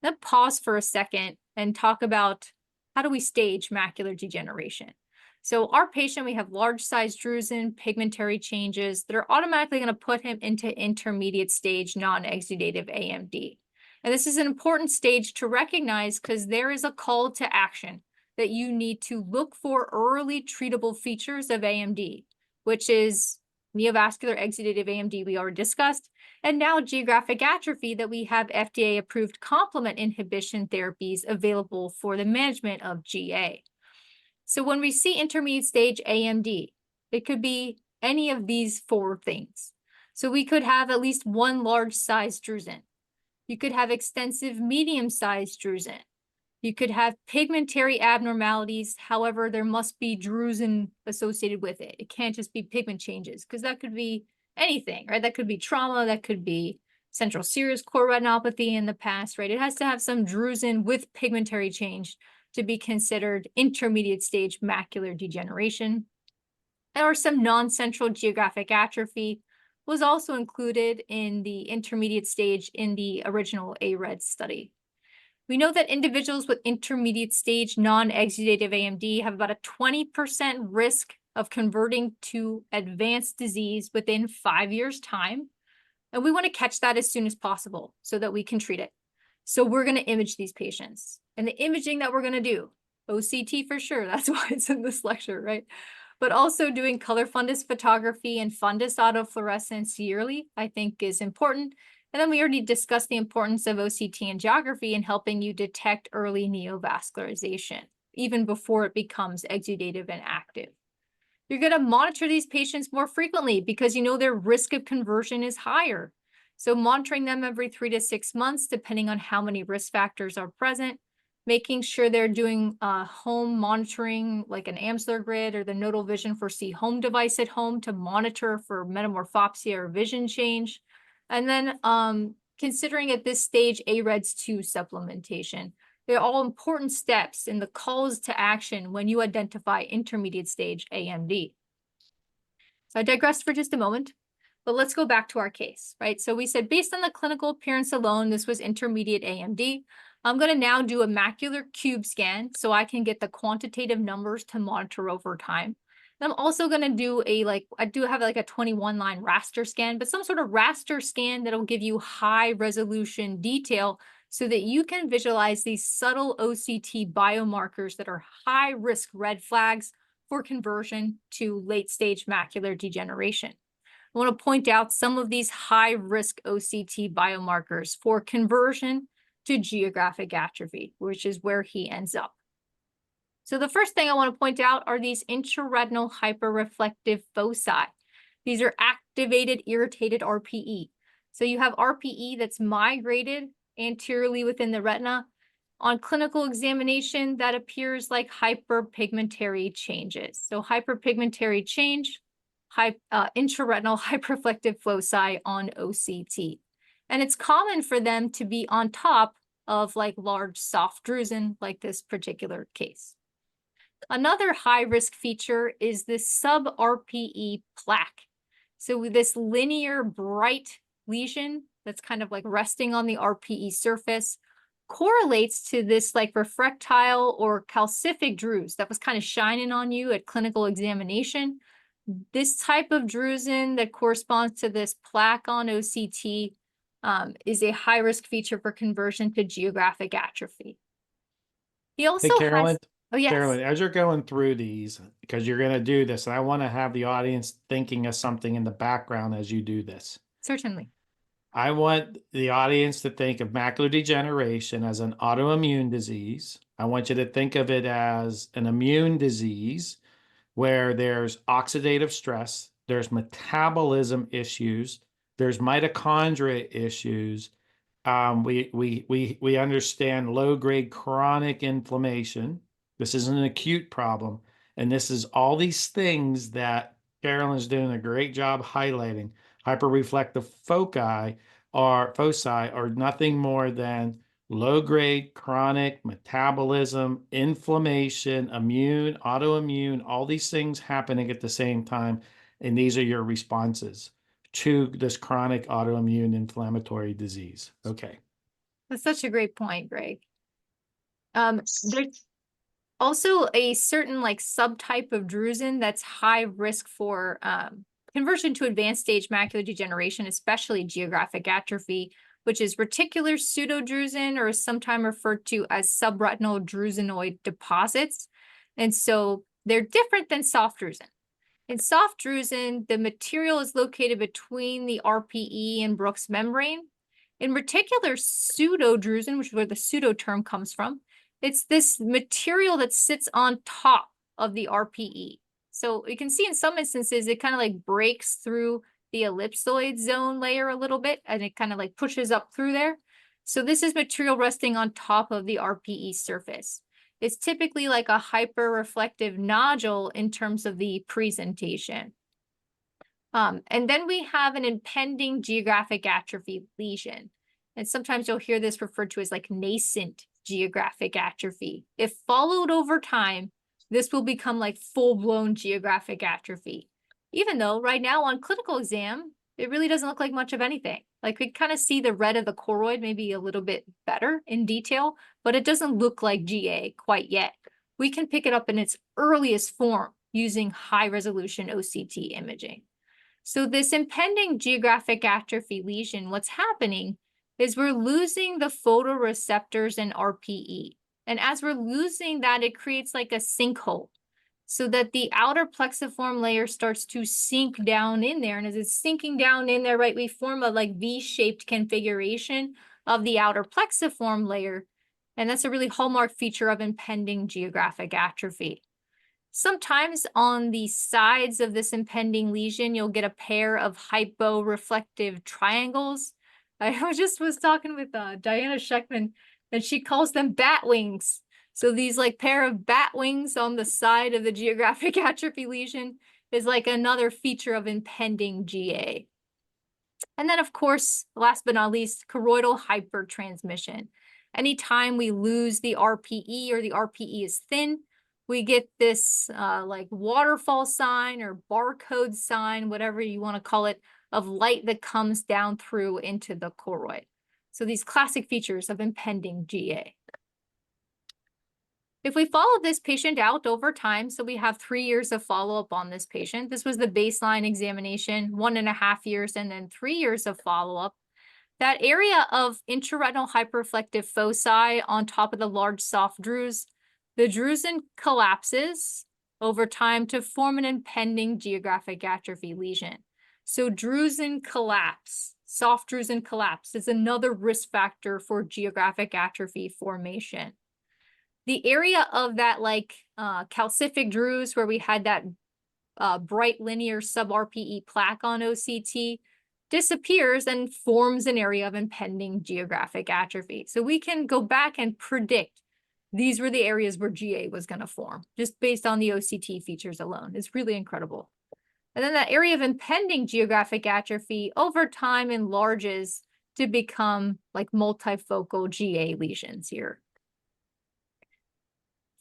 Speaker 2: Let's pause for a second and talk about how do we stage macular degeneration. So our patient, we have large size drusen, pigmentary changes that are automatically going to put him into intermediate stage non-exudative AMD. And this is an important stage to recognize because there is a call to action that you need to look for early treatable features of AMD, which is neovascular exudative AMD we already discussed, and now geographic atrophy that we have FDA-approved complement inhibition therapies available for the management of GA. So when we see intermediate stage AMD, it could be any of these four things. So we could have at least one large size drusen. You could have extensive medium-sized drusen. You could have pigmentary abnormalities. However, there must be drusen associated with it. It can't just be pigment changes because that could be anything, right? That could be trauma. That could be central serous core retinopathy in the past, right? It has to have some drusen with pigmentary change to be considered intermediate stage macular degeneration. Or some non-central geographic atrophy was also included in the intermediate stage in the original ARED study. We know that individuals with intermediate stage non-exudative AMD have about a 20% risk of converting to advanced disease within 5 years' time. And we want to catch that as soon as possible so that we can treat it. So we're going to image these patients. And the imaging that we're going to do, OCT for sure, that's why it's in this lecture, right? But also doing color fundus photography and fundus autofluorescence yearly, I think is important. And then we already discussed the importance of OCT and geography in helping you detect early neovascularization, even before it becomes exudative and active. You're going to monitor these patients more frequently because you know their risk of conversion is higher. So monitoring them every 3 to 6 months, depending on how many risk factors are present, making sure they're doing home monitoring like an Amsler grid or the nodal vision for C home device at home to monitor for metamorphopsia or vision change. And then considering at this stage AREDS 2 supplementation. They're all important steps in the calls to action when you identify intermediate stage AMD. So I digressed for just a moment, but let's go back to our case, right? So we said based on the clinical appearance alone, this was intermediate AMD. I'm going to now do a macular cube scan so I can get the quantitative numbers to monitor over time. And I'm also going to do I do have like a 21-line raster scan, but some sort of raster scan that'll give you high resolution detail so that you can visualize these subtle OCT biomarkers that are high risk red flags for conversion to late stage macular degeneration. I want to point out some of these high risk OCT biomarkers for conversion to geographic atrophy, which is where he ends up. So the first thing I want to point out are these intraretinal hyperreflective foci. These are activated irritated RPE. So you have RPE that's migrated anteriorly within the retina. On clinical examination, that appears like hyperpigmentary changes. So hyperpigmentary change, intraretinal hyperreflective foci on OCT. And it's common for them to be on top of like large soft drusen, like this particular case. Another high-risk feature is this sub-RPE plaque. So this linear bright lesion that's kind of like resting on the RPE surface correlates to this like refractile or calcific drusen that was kind of shining on you at clinical examination. This type of drusen that corresponds to this plaque on OCT is a high-risk feature for conversion to geographic atrophy. He also
Speaker 3: Hey, Carolyn.
Speaker 2: has... Oh, yes.
Speaker 3: Carolyn, as you're going through these, because you're going to do this, and I want to have the audience thinking of something in the background as you do this.
Speaker 2: Certainly.
Speaker 3: I want the audience to think of macular degeneration as an autoimmune disease. I want you to think of it as an immune disease where there's oxidative stress, there's metabolism issues, there's mitochondria issues. We understand low-grade chronic inflammation. This is an acute problem. And this is all these things that Carolyn's doing a great job highlighting. Hyperreflective foci are nothing more than low-grade, chronic, metabolism, inflammation, immune, autoimmune, all these things happening at the same time. And these are your responses to this chronic autoimmune inflammatory disease. Okay.
Speaker 2: That's such a great point, Greg. There's also a certain like subtype of drusen that's high risk for conversion to advanced stage macular degeneration, especially geographic atrophy, which is reticular pseudodrusen, or is sometimes referred to as subretinal drusenoid deposits. And so they're different than soft drusen. In soft drusen, the material is located between the RPE and Bruch's membrane. In reticular pseudodrusen, which is where the pseudo term comes from, it's this material that sits on top of the RPE. So you can see in some instances, it kind of like breaks through the ellipsoid zone layer a little bit, and it kind of like pushes up through there. So this is material resting on top of the RPE surface. It's typically like a hyperreflective nodule in terms of the presentation. And then we have an impending geographic atrophy lesion. And sometimes you'll hear this referred to as like nascent geographic atrophy. If followed over time, this will become like full-blown geographic atrophy. Even though right now on clinical exam, it really doesn't look like much of anything. Like we kind of see the red of the choroid maybe a little bit better in detail, but it doesn't look like GA quite yet. We can pick it up in its earliest form using high-resolution OCT imaging. So this impending geographic atrophy lesion, what's happening is we're losing the photoreceptors in RPE. And as we're losing that, it creates like a sinkhole so that the outer plexiform layer starts to sink down in there. And as it's sinking down in there, right, we form a like V-shaped configuration of the outer plexiform layer. And that's a really hallmark feature of impending geographic atrophy. Sometimes on the sides of this impending lesion, you'll get a pair of hyporeflective triangles. I just was talking with Diana Scheckman, and she calls them bat wings. So these like pair of bat wings on the side of the geographic atrophy lesion is like another feature of impending GA. And then, of course, last but not least, choroidal hypertransmission. Anytime we lose the RPE or the RPE is thin, we get this like waterfall sign or barcode sign, whatever you want to call it, of light that comes down through into the choroid. So these classic features of impending GA. If we follow this patient out over time, so we have 3 years of follow-up on this patient. This was the baseline examination, 1.5 years, and then 3 years of follow-up. That area of intraretinal hyperreflective foci on top of the large soft druse, the drusen collapses over time to form an impending geographic atrophy lesion. So drusen collapse, soft drusen collapse is another risk factor for geographic atrophy formation. The area of that like calcific druse where we had that bright linear sub-RPE plaque on OCT disappears and forms an area of impending geographic atrophy. So we can go back and predict these were the areas where GA was going to form, just based on the OCT features alone. It's really incredible. And then that area of impending geographic atrophy over time enlarges to become like multifocal GA lesions here.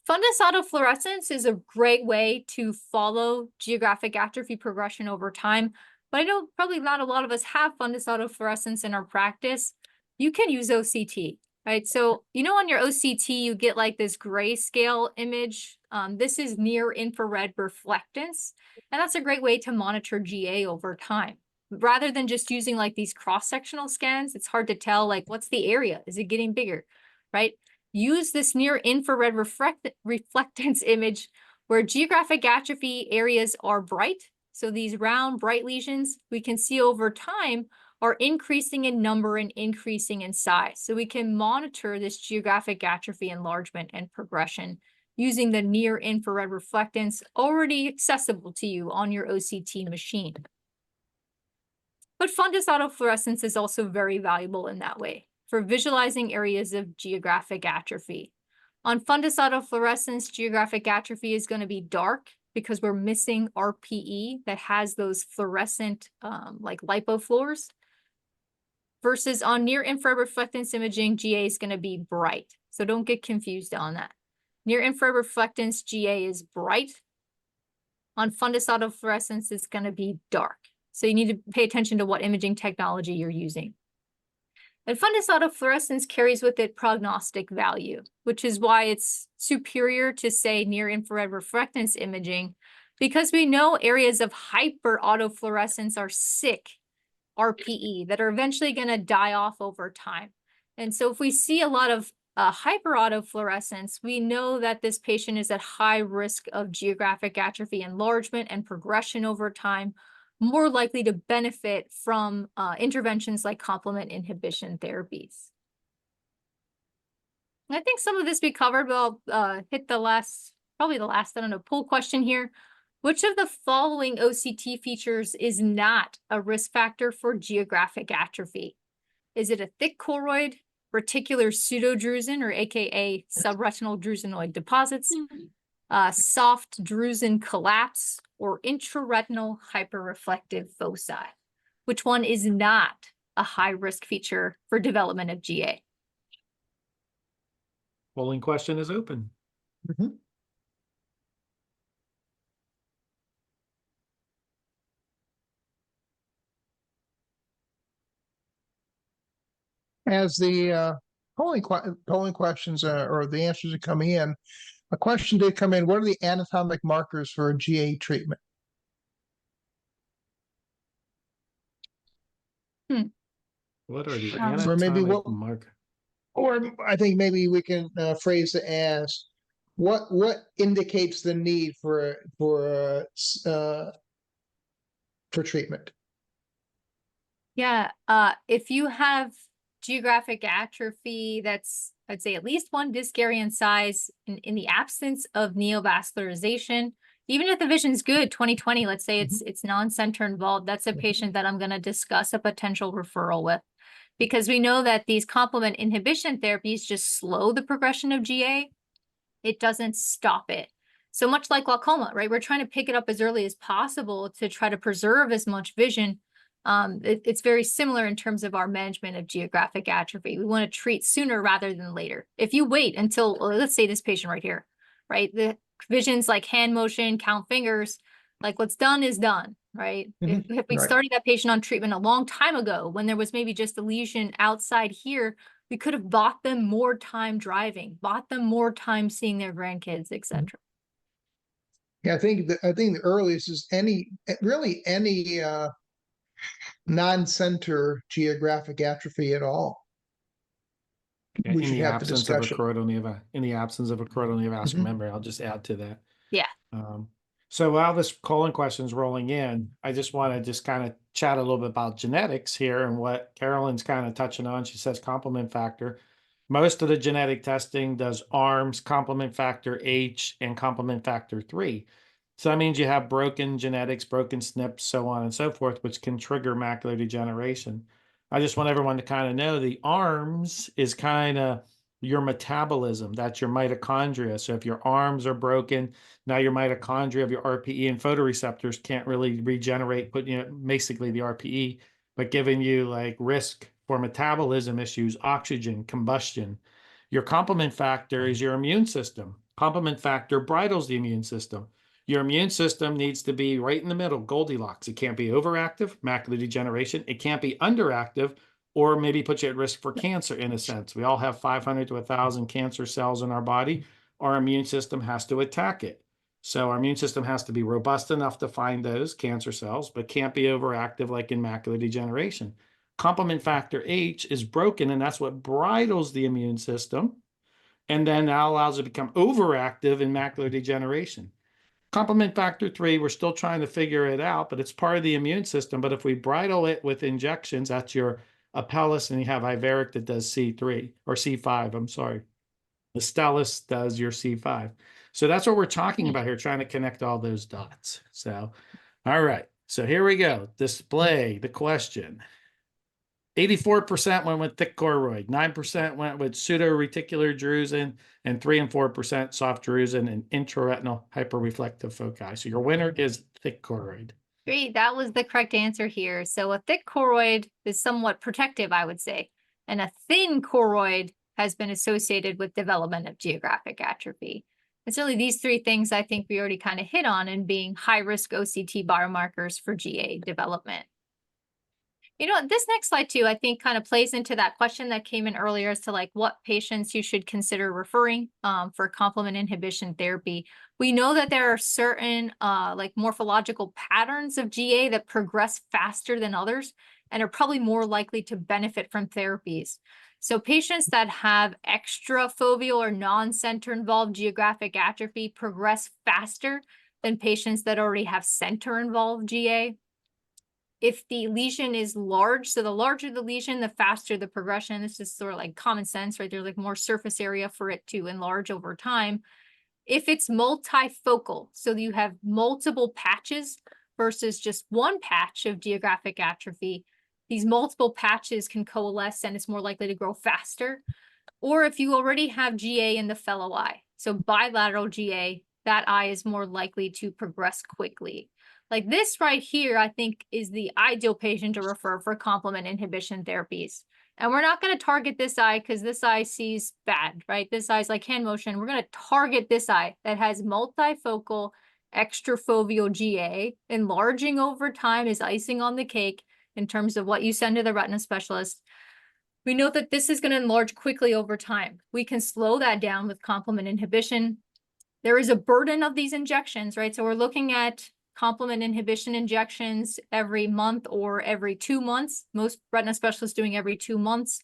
Speaker 2: Fundus autofluorescence is a great way to follow geographic atrophy progression over time, but I know probably not a lot of us have fundus autofluorescence in our practice. You can use OCT, right? So, you know, on your OCT, you get like this grayscale image. This is near infrared reflectance, and that's a great way to monitor GA over time. Rather than just using like these cross-sectional scans, it's hard to tell like what's the area? Is it getting bigger, right? Use this near infrared reflectance image where geographic atrophy areas are bright. So these round bright lesions we can see over time are increasing in number and increasing in size. So we can monitor this geographic atrophy enlargement and progression using the near infrared reflectance already accessible to you on your OCT machine. But fundus autofluorescence is also very valuable in that way for visualizing areas of geographic atrophy. On fundus autofluorescence, geographic atrophy is going to be dark because we're missing RPE that has those fluorescent like lipofluors. versus on near infrared reflectance imaging, GA is going to be bright. So don't get confused on that. Near infrared reflectance, GA is bright. On fundus autofluorescence, it's going to be dark. So you need to pay attention to what imaging technology you're using. And fundus autofluorescence carries with it prognostic value, which is why it's superior to, say, near infrared reflectance imaging, because we know areas of hyper autofluorescence are sick RPE that are eventually going to die off over time. And so if we see a lot of hyperautofluorescence, we know that this patient is at high risk of geographic atrophy enlargement and progression over time, more likely to benefit from interventions like complement inhibition therapies. And I think some of this we covered, but I'll hit the last, probably the last, I don't know, poll question here. Which of the following OCT features is not a risk factor for geographic atrophy? Is it a thick choroid, reticular pseudodrusen, or AKA subretinal drusenoid deposits, soft drusen collapse, or intraretinal hyperreflective foci? Which one is not a high-risk feature for development of GA?
Speaker 3: Polling question is open.
Speaker 1: Mhm. As the polling questions or the answers are coming in, a question did come in. What are the anatomic markers for a GA treatment?
Speaker 3: What are the
Speaker 1: Or maybe
Speaker 3: anatomic
Speaker 1: what?
Speaker 3: markers?
Speaker 1: Or I think maybe we can phrase it as what indicates the need for treatment.
Speaker 2: Yeah, if you have geographic atrophy that's, I'd say, at least one disc area in size in the absence of neovascularization, even if the vision's good, 20/20, let's say it's non-center involved, that's a patient that I'm going to discuss a potential referral with. Because we know that these complement inhibition therapies just slow the progression of GA. It doesn't stop it. So much like glaucoma, right? We're trying to pick it up as early as possible to try to preserve as much vision. It's very similar in terms of our management of geographic atrophy. We want to treat sooner rather than later. If you wait until, let's say this patient right here, right? The vision's like hand motion, count fingers, like what's done is done, right? If we started that patient on treatment a long time ago, when there was maybe just a lesion outside here, we could have bought them more time driving, bought them more time seeing their grandkids, etc.
Speaker 1: Yeah, I think the earliest is any non-center geographic atrophy at all. We
Speaker 3: In
Speaker 1: should
Speaker 3: the
Speaker 1: have the
Speaker 3: absence of a
Speaker 1: discussion.
Speaker 3: in the absence of a choroidal neovascular
Speaker 1: Mhm.
Speaker 3: membrane, I'll just add to that.
Speaker 2: Yeah.
Speaker 3: So while this colon question is rolling in, I just want to just kind of chat a little bit about genetics here and what Carolyn's kind of touching on. She says complement factor. Most of the genetic testing does ARMS, complement factor H, and complement factor 3. So that means you have broken genetics, broken SNPs, so on and so forth, which can trigger macular degeneration. I just want everyone to kind of know the ARMS is kind of your metabolism. That's your mitochondria. So if your arms are broken, now your mitochondria of your RPE and photoreceptors can't really regenerate, basically the RPE, but giving you like risk for metabolism issues, oxygen, combustion. Your complement factor is your immune system. Complement factor bridles the immune system. Your immune system needs to be right in the middle, Goldilocks. It can't be overactive, macular degeneration. It can't be underactive, or maybe put you at risk for cancer in a sense. We all have 500 to 1,000 cancer cells in our body. Our immune system has to attack it. So our immune system has to be robust enough to find those cancer cells, but can't be overactive like in macular degeneration. Complement factor H is broken, and that's what bridles the immune system, and then that allows it to become overactive in macular degeneration. Complement factor 3, we're still trying to figure it out, but it's part of the immune system. But if we bridle it with injections, that's your Apellis, and you have Iveric that does C3 or C5, I'm sorry. Astellas does your C5. So that's what we're talking about here, trying to connect all those dots. So, all right. So here we go. Display the question. 84% went with thick choroid, 9% went with pseudo-reticular drusen, and 3 and 4% soft drusen and intraretinal hyperreflective foci. So your winner is thick choroid.
Speaker 2: Great, that was the correct answer here. So a thick choroid is somewhat protective, I would say, and a thin choroid has been associated with development of geographic atrophy. And certainly these three things I think we already kind of hit on in being high-risk OCT biomarkers for GA development. You know, this next slide too, I think kind of plays into that question that came in earlier as to like what patients you should consider referring for complement inhibition therapy. We know that there are certain like morphological patterns of GA that progress faster than others and are probably more likely to benefit from therapies. So patients that have extrafoveal or non-center involved geographic atrophy progress faster than patients that already have center involved GA. If the lesion is large, so the larger the lesion, the faster the progression. This is sort of like common sense, right? There's like more surface area for it to enlarge over time. If it's multifocal, so you have multiple patches versus just one patch of geographic atrophy, these multiple patches can coalesce and it's more likely to grow faster. Or if you already have GA in the fellow eye, so bilateral GA, that eye is more likely to progress quickly. Like this right here, I think is the ideal patient to refer for complement inhibition therapies. And we're not going to target this eye because this eye sees bad, right? This eye's like hand motion. We're going to target this eye that has multifocal extrafoveal GA. Enlarging over time is icing on the cake in terms of what you send to the retina specialist. We know that this is going to enlarge quickly over time. We can slow that down with complement inhibition. There is a burden of these injections, right? So we're looking at complement inhibition injections every month or every 2 months. Most retina specialists doing every 2 months.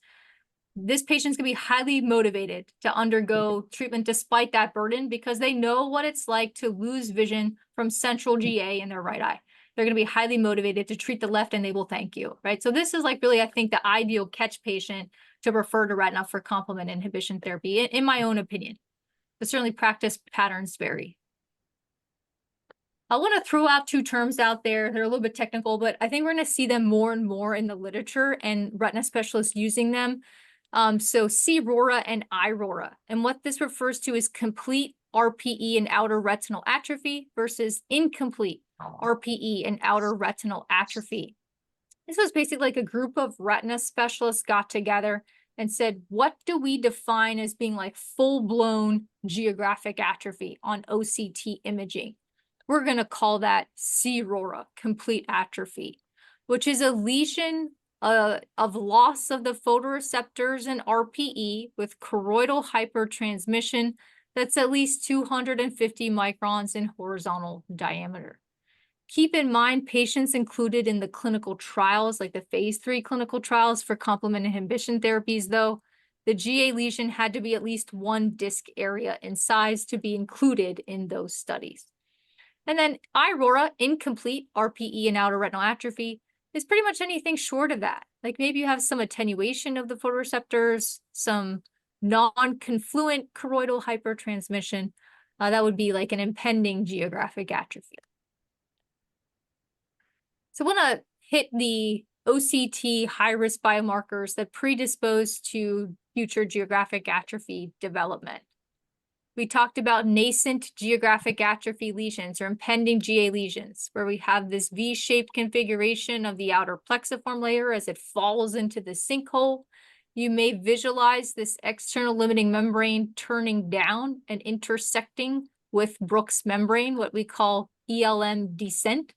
Speaker 2: This patient's gonna be highly motivated to undergo treatment despite that burden because they know what it's like to lose vision from central GA in their right eye. They're gonna be highly motivated to treat the left and they will thank you, right? So this is like really, I think, the ideal catch patient to refer to retina for complement inhibition therapy, in my own opinion. But certainly practice patterns vary. I want to throw out 2 terms out there. They're a little bit technical, but I think we're going to see them more and more in the literature and retina specialists using them. So C-RORA and I-RORA. And what this refers to is complete RPE and outer retinal atrophy versus incomplete RPE and outer retinal atrophy. This was basically like a group of retina specialists got together and said, what do we define as being like full-blown geographic atrophy on OCT imaging? We're going to call that C-RORA, complete atrophy, which is a lesion of loss of the photoreceptors and RPE with choroidal hypertransmission that's at least 250 microns in horizontal diameter. Keep in mind, patients included in the clinical trials, like the phase 3 clinical trials for complement inhibition therapies, though, the GA lesion had to be at least 1 disc area in size to be included in those studies. And then I-RORA, incomplete RPE and outer retinal atrophy, is pretty much anything short of that. Like maybe you have some attenuation of the photoreceptors, some non-confluent choroidal hypertransmission. That would be like an impending geographic atrophy. So I want to hit the OCT high-risk biomarkers that predispose to future geographic atrophy development. We talked about nascent geographic atrophy lesions or impending GA lesions, where we have this V-shaped configuration of the outer plexiform layer as it falls into the sinkhole. You may visualize this external limiting membrane turning down and intersecting with Brooks membrane, what we call ELM descent.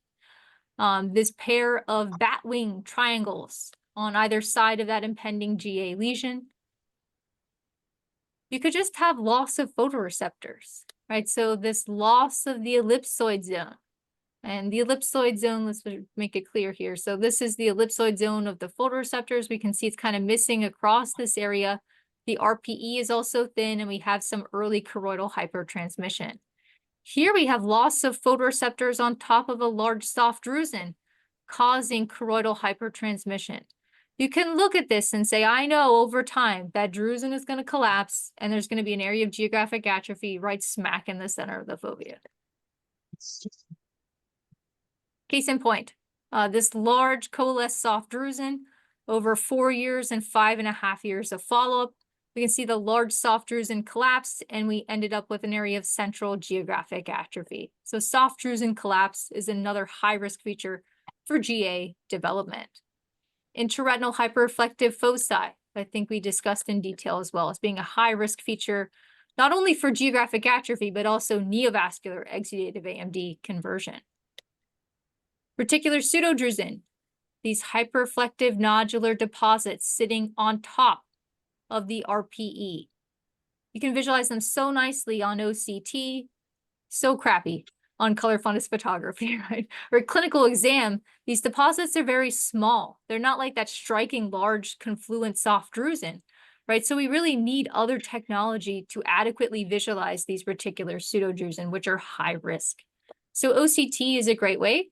Speaker 2: This pair of batwing triangles on either side of that impending GA lesion. You could just have loss of photoreceptors, right? So this loss of the ellipsoid zone. And the ellipsoid zone, let's make it clear here. So this is the ellipsoid zone of the photoreceptors. We can see it's kind of missing across this area. The RPE is also thin, and we have some early choroidal hypertransmission. Here we have loss of photoreceptors on top of a large soft drusen, causing choroidal hypertransmission. You can look at this and say, I know over time that drusen is going to collapse and there's going to be an area of geographic atrophy right smack in the center of the fovea. Case in point, this large coalesced soft drusen over 4 years and 5.5 years of follow-up We can see the large soft drusen collapsed, and we ended up with an area of central geographic atrophy. So soft drusen collapse is another high-risk feature for GA development. Intraretinal hyperreflective foci, I think we discussed in detail as well, as being a high-risk feature, not only for geographic atrophy, but also neovascular exudative AMD conversion. Reticular pseudodrusen, these hyperreflective nodular deposits sitting on top of the RPE. You can visualize them so nicely on OCT, so crappy on color fundus photography, right? Or clinical exam, these deposits are very small. They're not like that striking large confluent soft drusen, right? So we really need other technology to adequately visualize these reticular pseudodrusen, which are high risk. So OCT is a great way.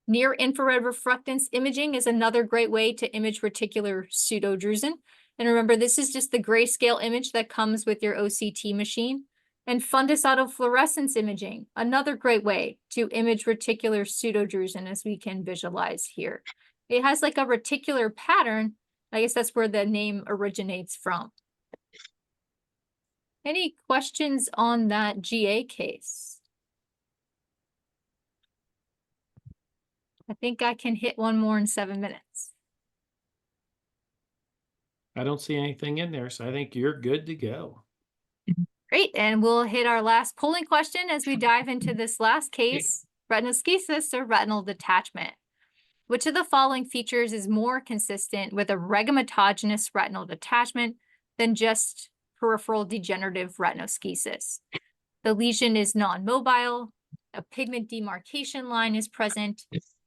Speaker 2: Near infrared reflectance imaging is another great way to image reticular pseudodrusen. And remember, this is just the grayscale image that comes with your OCT machine. And fundus autofluorescence imaging, another great way to image reticular pseudodrusen, as we can visualize here. It has like a reticular pattern. I guess that's where the name originates from. Any questions on that GA case? I think I can hit one more in 7 minutes.
Speaker 3: I don't see anything in there, so I think you're good to go.
Speaker 2: Great, and we'll hit our last polling question as we dive into this last case, retinoschisis or retinal detachment. Which of the following features is more consistent with a regomatogenous retinal detachment than just peripheral degenerative retinoschisis? The lesion is non-mobile, a pigment demarcation line is present,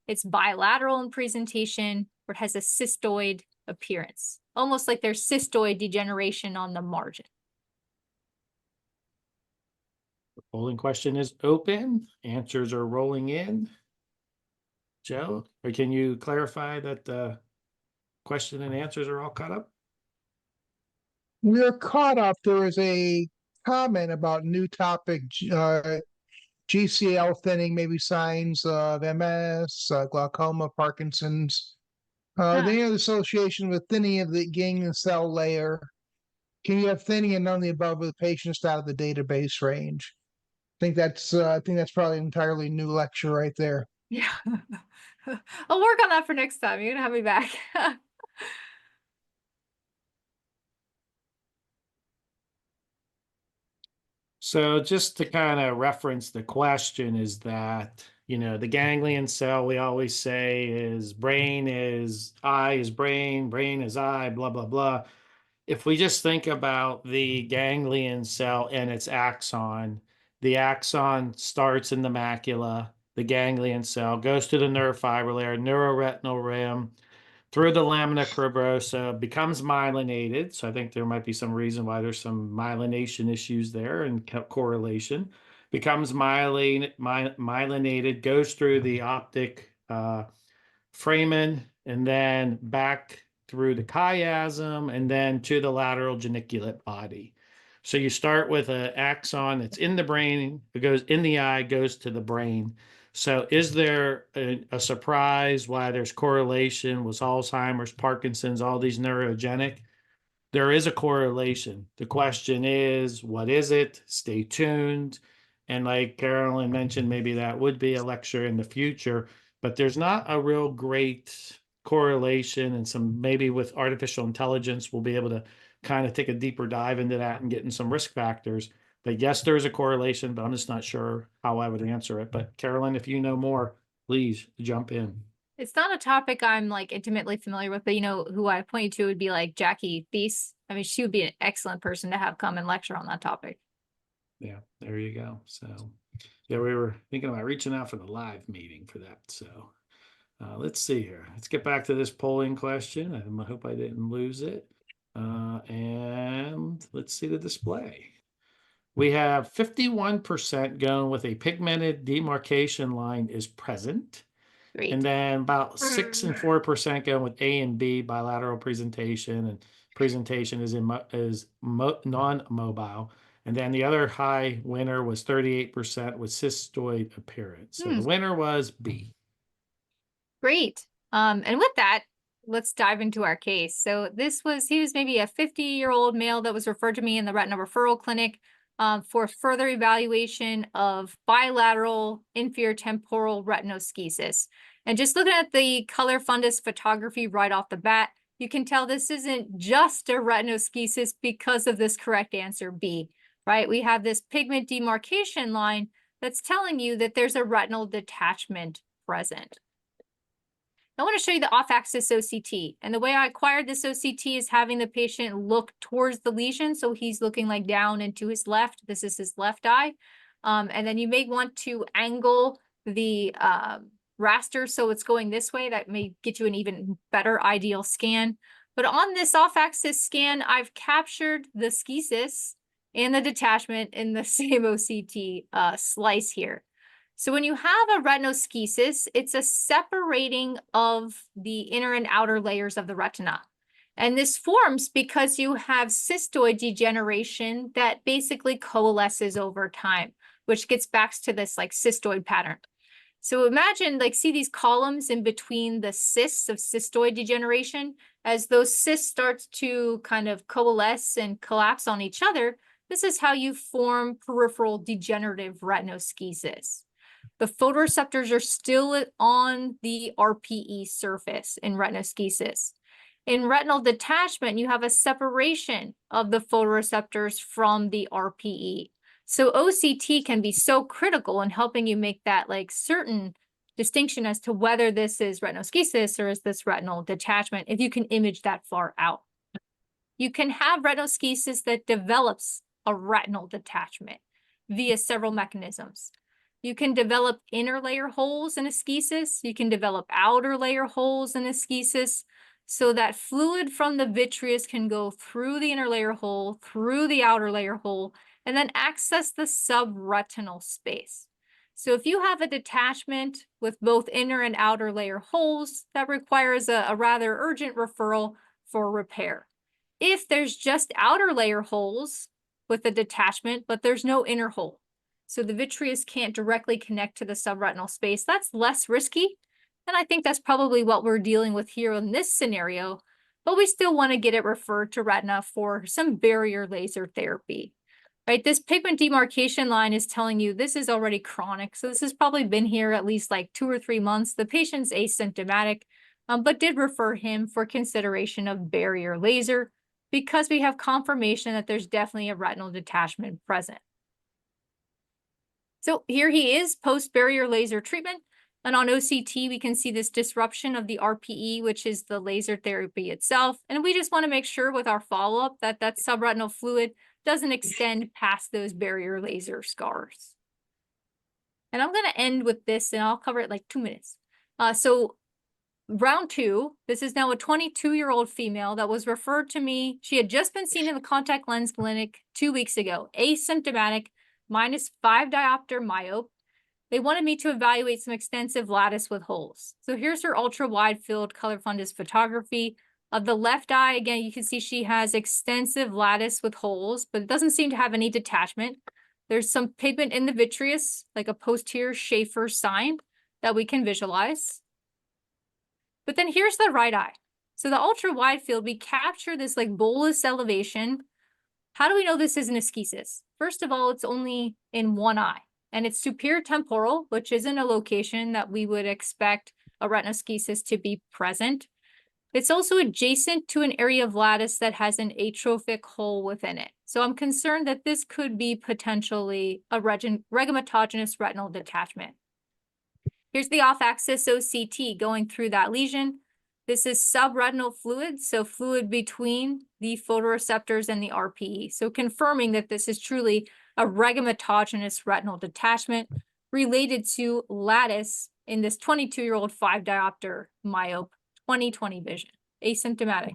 Speaker 2: it's bilateral in presentation, or it has a cystoid appearance, almost like there's cystoid degeneration on the margin.
Speaker 3: The polling question is open. Answers are rolling in. Joe, or can you clarify that the question and answers are all caught up?
Speaker 1: We're caught up. There is a comment about new topic, GCL thinning, maybe signs of MS, glaucoma, Parkinson's. They have association with thinning of the ganglion cell layer. Can you have thinning and none of the above with patients out of the database range? I think that's probably an entirely new lecture right there.
Speaker 2: Yeah. I'll work on that for next time. You're gonna have me back.
Speaker 3: So just to kind of reference the question is that, the ganglion cell, we always say is brain is eye is brain, brain is eye, blah, blah, blah. If we just think about the ganglion cell and its axon, the axon starts in the macula, the ganglion cell goes to the nerve fiber layer, neuroretinal rim, through the lamina cribrosa, becomes myelinated. So I think there might be some reason why there's some myelination issues there and correlation. Becomes myelinated, goes through the optic foramen, and then back through the chiasm, and then to the lateral geniculate body. So you start with an axon that's in the brain, it goes in the eye, goes to the brain. So is there a surprise why there's correlation with Alzheimer's, Parkinson's, all these neurogenic? There is a correlation. The question is, what is it? Stay tuned. And like Carolyn mentioned, maybe that would be a lecture in the future, but there's not a real great correlation, and some maybe with artificial intelligence, we'll be able to kind of take a deeper dive into that and get in some risk factors. But yes, there's a correlation, but I'm just not sure how I would answer it. But Carolyn, if you know more, please jump in.
Speaker 2: It's not a topic I'm like intimately familiar with, but who I point you to would be like Jackie Thies. I mean, she would be an excellent person to have come and lecture on that topic.
Speaker 3: Yeah, there you go. So yeah, we were thinking about reaching out for the live meeting for that. So let's see here. Let's get back to this polling question. I hope I didn't lose it. And let's see the display. We have 51% going with a pigmented demarcation line is present.
Speaker 2: Great.
Speaker 3: And then about 6 and 4% going with A and B bilateral presentation, and presentation is non-mobile. And then the other high winner was 38% with cystoid appearance. So the winner was B.
Speaker 2: Great. And with that, let's dive into our case. So he was maybe a 50-year-old male that was referred to me in the retina referral clinic for further evaluation of bilateral inferior temporal retinoschisis. And just looking at the color fundus photography right off the bat, you can tell this isn't just a retinoschisis because of this correct answer B, right? We have this pigment demarcation line that's telling you that there's a retinal detachment present. I want to show you the off-axis OCT. And the way I acquired this OCT is having the patient look towards the lesion. So he's looking like down and to his left. This is his left eye. And then you may want to angle the raster so it's going this way. That may get you an even better ideal scan. But on this off-axis scan, I've captured the schisis and the detachment in the same OCT slice here. So when you have a retinoschisis, it's a separating of the inner and outer layers of the retina. And this forms because you have cystoid degeneration that basically coalesces over time, which gets back to this like cystoid pattern. So imagine, like, see these columns in between the cysts of cystoid degeneration. As those cysts start to kind of coalesce and collapse on each other, this is how you form peripheral degenerative retinoschisis. The photoreceptors are still on the RPE surface in retinoschisis. In retinal detachment, you have a separation of the photoreceptors from the RPE. So OCT can be so critical in helping you make that like certain distinction as to whether this is retinoschisis or is this retinal detachment if you can image that far out. You can have retinoschisis that develops a retinal detachment via several mechanisms. You can develop inner layer holes in a schisis. You can develop outer layer holes in a schisis so that fluid from the vitreous can go through the inner layer hole, through the outer layer hole, and then access the subretinal space. So if you have a detachment with both inner and outer layer holes, that requires a rather urgent referral for repair. If there's just outer layer holes with a detachment, but there's no inner hole, so the vitreous can't directly connect to the subretinal space, that's less risky. And I think that's probably what we're dealing with here in this scenario, but we still want to get it referred to retina for some barrier laser therapy, right? This pigment demarcation line is telling you this is already chronic. So this has probably been here at least like 2 or 3 months. The patient's asymptomatic, but did refer him for consideration of barrier laser because we have confirmation that there's definitely a retinal detachment present. So here he is post-barrier laser treatment. And on OCT, we can see this disruption of the RPE, which is the laser therapy itself. And we just want to make sure with our follow-up that that subretinal fluid doesn't extend past those barrier laser scars. And I'm going to end with this, and I'll cover it like 2 minutes. So round 2, this is now a 22-year-old female that was referred to me. She had just been seen in the contact lens clinic 2 weeks ago, asymptomatic, -5 diopter myope. They wanted me to evaluate some extensive lattice with holes. So here's her ultra wide field color fundus photography of the left eye. Again, you can see she has extensive lattice with holes, but it doesn't seem to have any detachment. There's some pigment in the vitreous, like a posterior Schaefer sign that we can visualize. But then here's the right eye. So the ultra wide field, we capture this like bolus elevation. How do we know this isn't a schisis? First of all, it's only in one eye, and it's superior temporal, which isn't a location that we would expect a retinoschisis to be present. It's also adjacent to an area of lattice that has an atrophic hole within it. So I'm concerned that this could be potentially a regomatogenous retinal detachment. Here's the off-axis OCT going through that lesion. This is subretinal fluid, so fluid between the photoreceptors and the RPE. So confirming that this is truly a regomatogenous retinal detachment related to lattice in this 22-year-old 5 diopter myope, 20/20 vision, asymptomatic.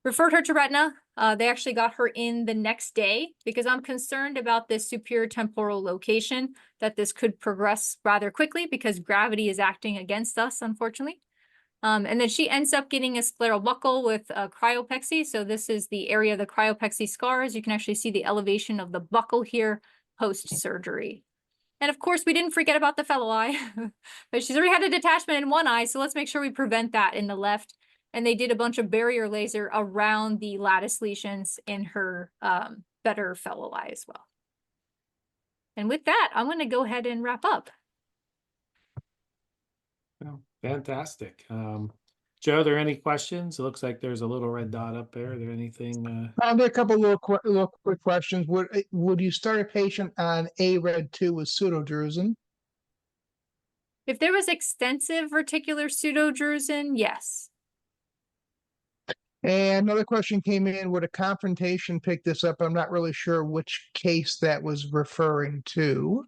Speaker 2: Referred her to retina. They actually got her in the next day because I'm concerned about this superior temporal location, that this could progress rather quickly because gravity is acting against us, unfortunately. And then she ends up getting a scleral buckle with cryopexy. So this is the area of the cryopexy scars. You can actually see the elevation of the buckle here post-surgery. And of course, we didn't forget about the fellow eye, but she's already had a detachment in one eye, so let's make sure we prevent that in the left. And they did a bunch of barrier laser around the lattice lesions in her better fellow eye as well. And with that, I'm going to go ahead and wrap up.
Speaker 3: Oh, fantastic. Joe, are there any questions? It looks like there's a little red dot up there. Are there anything?
Speaker 1: There are a couple little quick questions. Would you start a patient on ARED2 with pseudodrusen?
Speaker 2: If there was extensive reticular pseudodrusen, yes.
Speaker 1: And another question came in, would a confrontation pick this up? I'm not really sure which case that was referring to.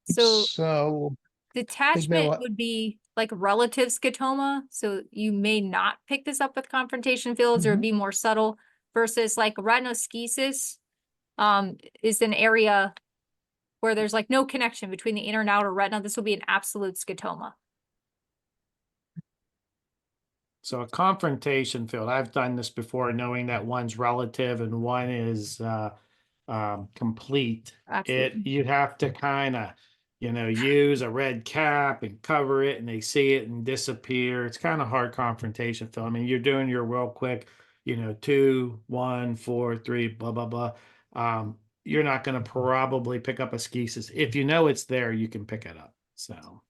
Speaker 2: So detachment
Speaker 1: what?
Speaker 2: would be like relative scotoma. So you may not pick this up with confrontation fields or be more subtle versus like retinoschisis is an area where there's like no connection between the inner and outer retina. This will be an absolute scotoma.
Speaker 3: So a confrontation field, I've done this before, knowing that one's relative and one is complete.
Speaker 2: Absolutely.
Speaker 3: You'd have to kind of, use a red cap and cover it, and they see it and disappear. It's kind of hard confrontation field. I mean, you're doing your real quick, 2, 1, 4, 3, blah, blah, blah. You're not going to probably pick up a schisis. If you know it's there, you can pick it up. So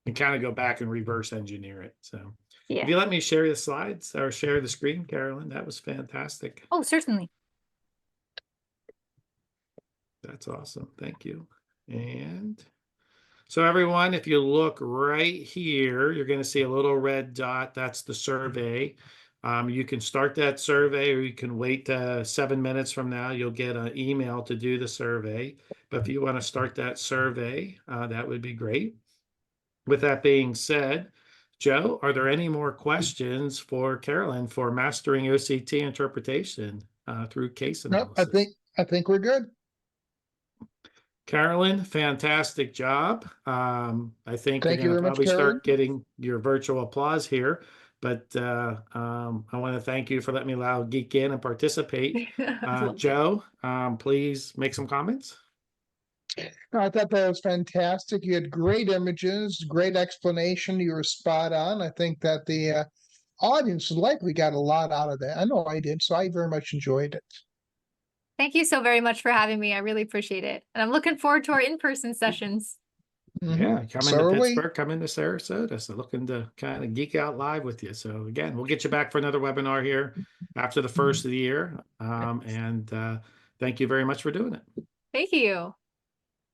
Speaker 3: and kind of go back and reverse engineer it. So if you let me share the slides or share the screen, Carolyn, that was fantastic.
Speaker 2: Oh, certainly.
Speaker 3: That's awesome. Thank you. And so everyone, if you look right here, you're going to see a little red dot. That's the survey. You can start that survey, or you can wait 7 minutes from now. You'll get an email to do the survey. But if you want to start that survey, that would be great. With that being said, Joe, are there any more questions for Carolyn for mastering OCT interpretation through case analysis?
Speaker 1: Nope, I think we're good.
Speaker 3: Carolyn, fantastic job. I think
Speaker 1: Thank you
Speaker 3: you're going to
Speaker 1: very much,
Speaker 3: probably
Speaker 1: Carolyn.
Speaker 3: start getting your virtual applause here. But I want to thank you for letting me allow Geek in and participate. Joe, please make some comments.
Speaker 1: No, I thought that was fantastic. You had great images, great explanation. You were spot on. I think that the audience likely got a lot out of that. I know I did, so I very much enjoyed it.
Speaker 2: Thank you so very much for having me. I really appreciate it. And I'm looking forward to our in-person sessions.
Speaker 3: Yeah, come into Pittsburgh, come into Sarasota. So looking to kind of geek out live with you. So again, we'll get you back for another webinar here after the first of the year. And thank you very much for doing it.
Speaker 2: Thank you.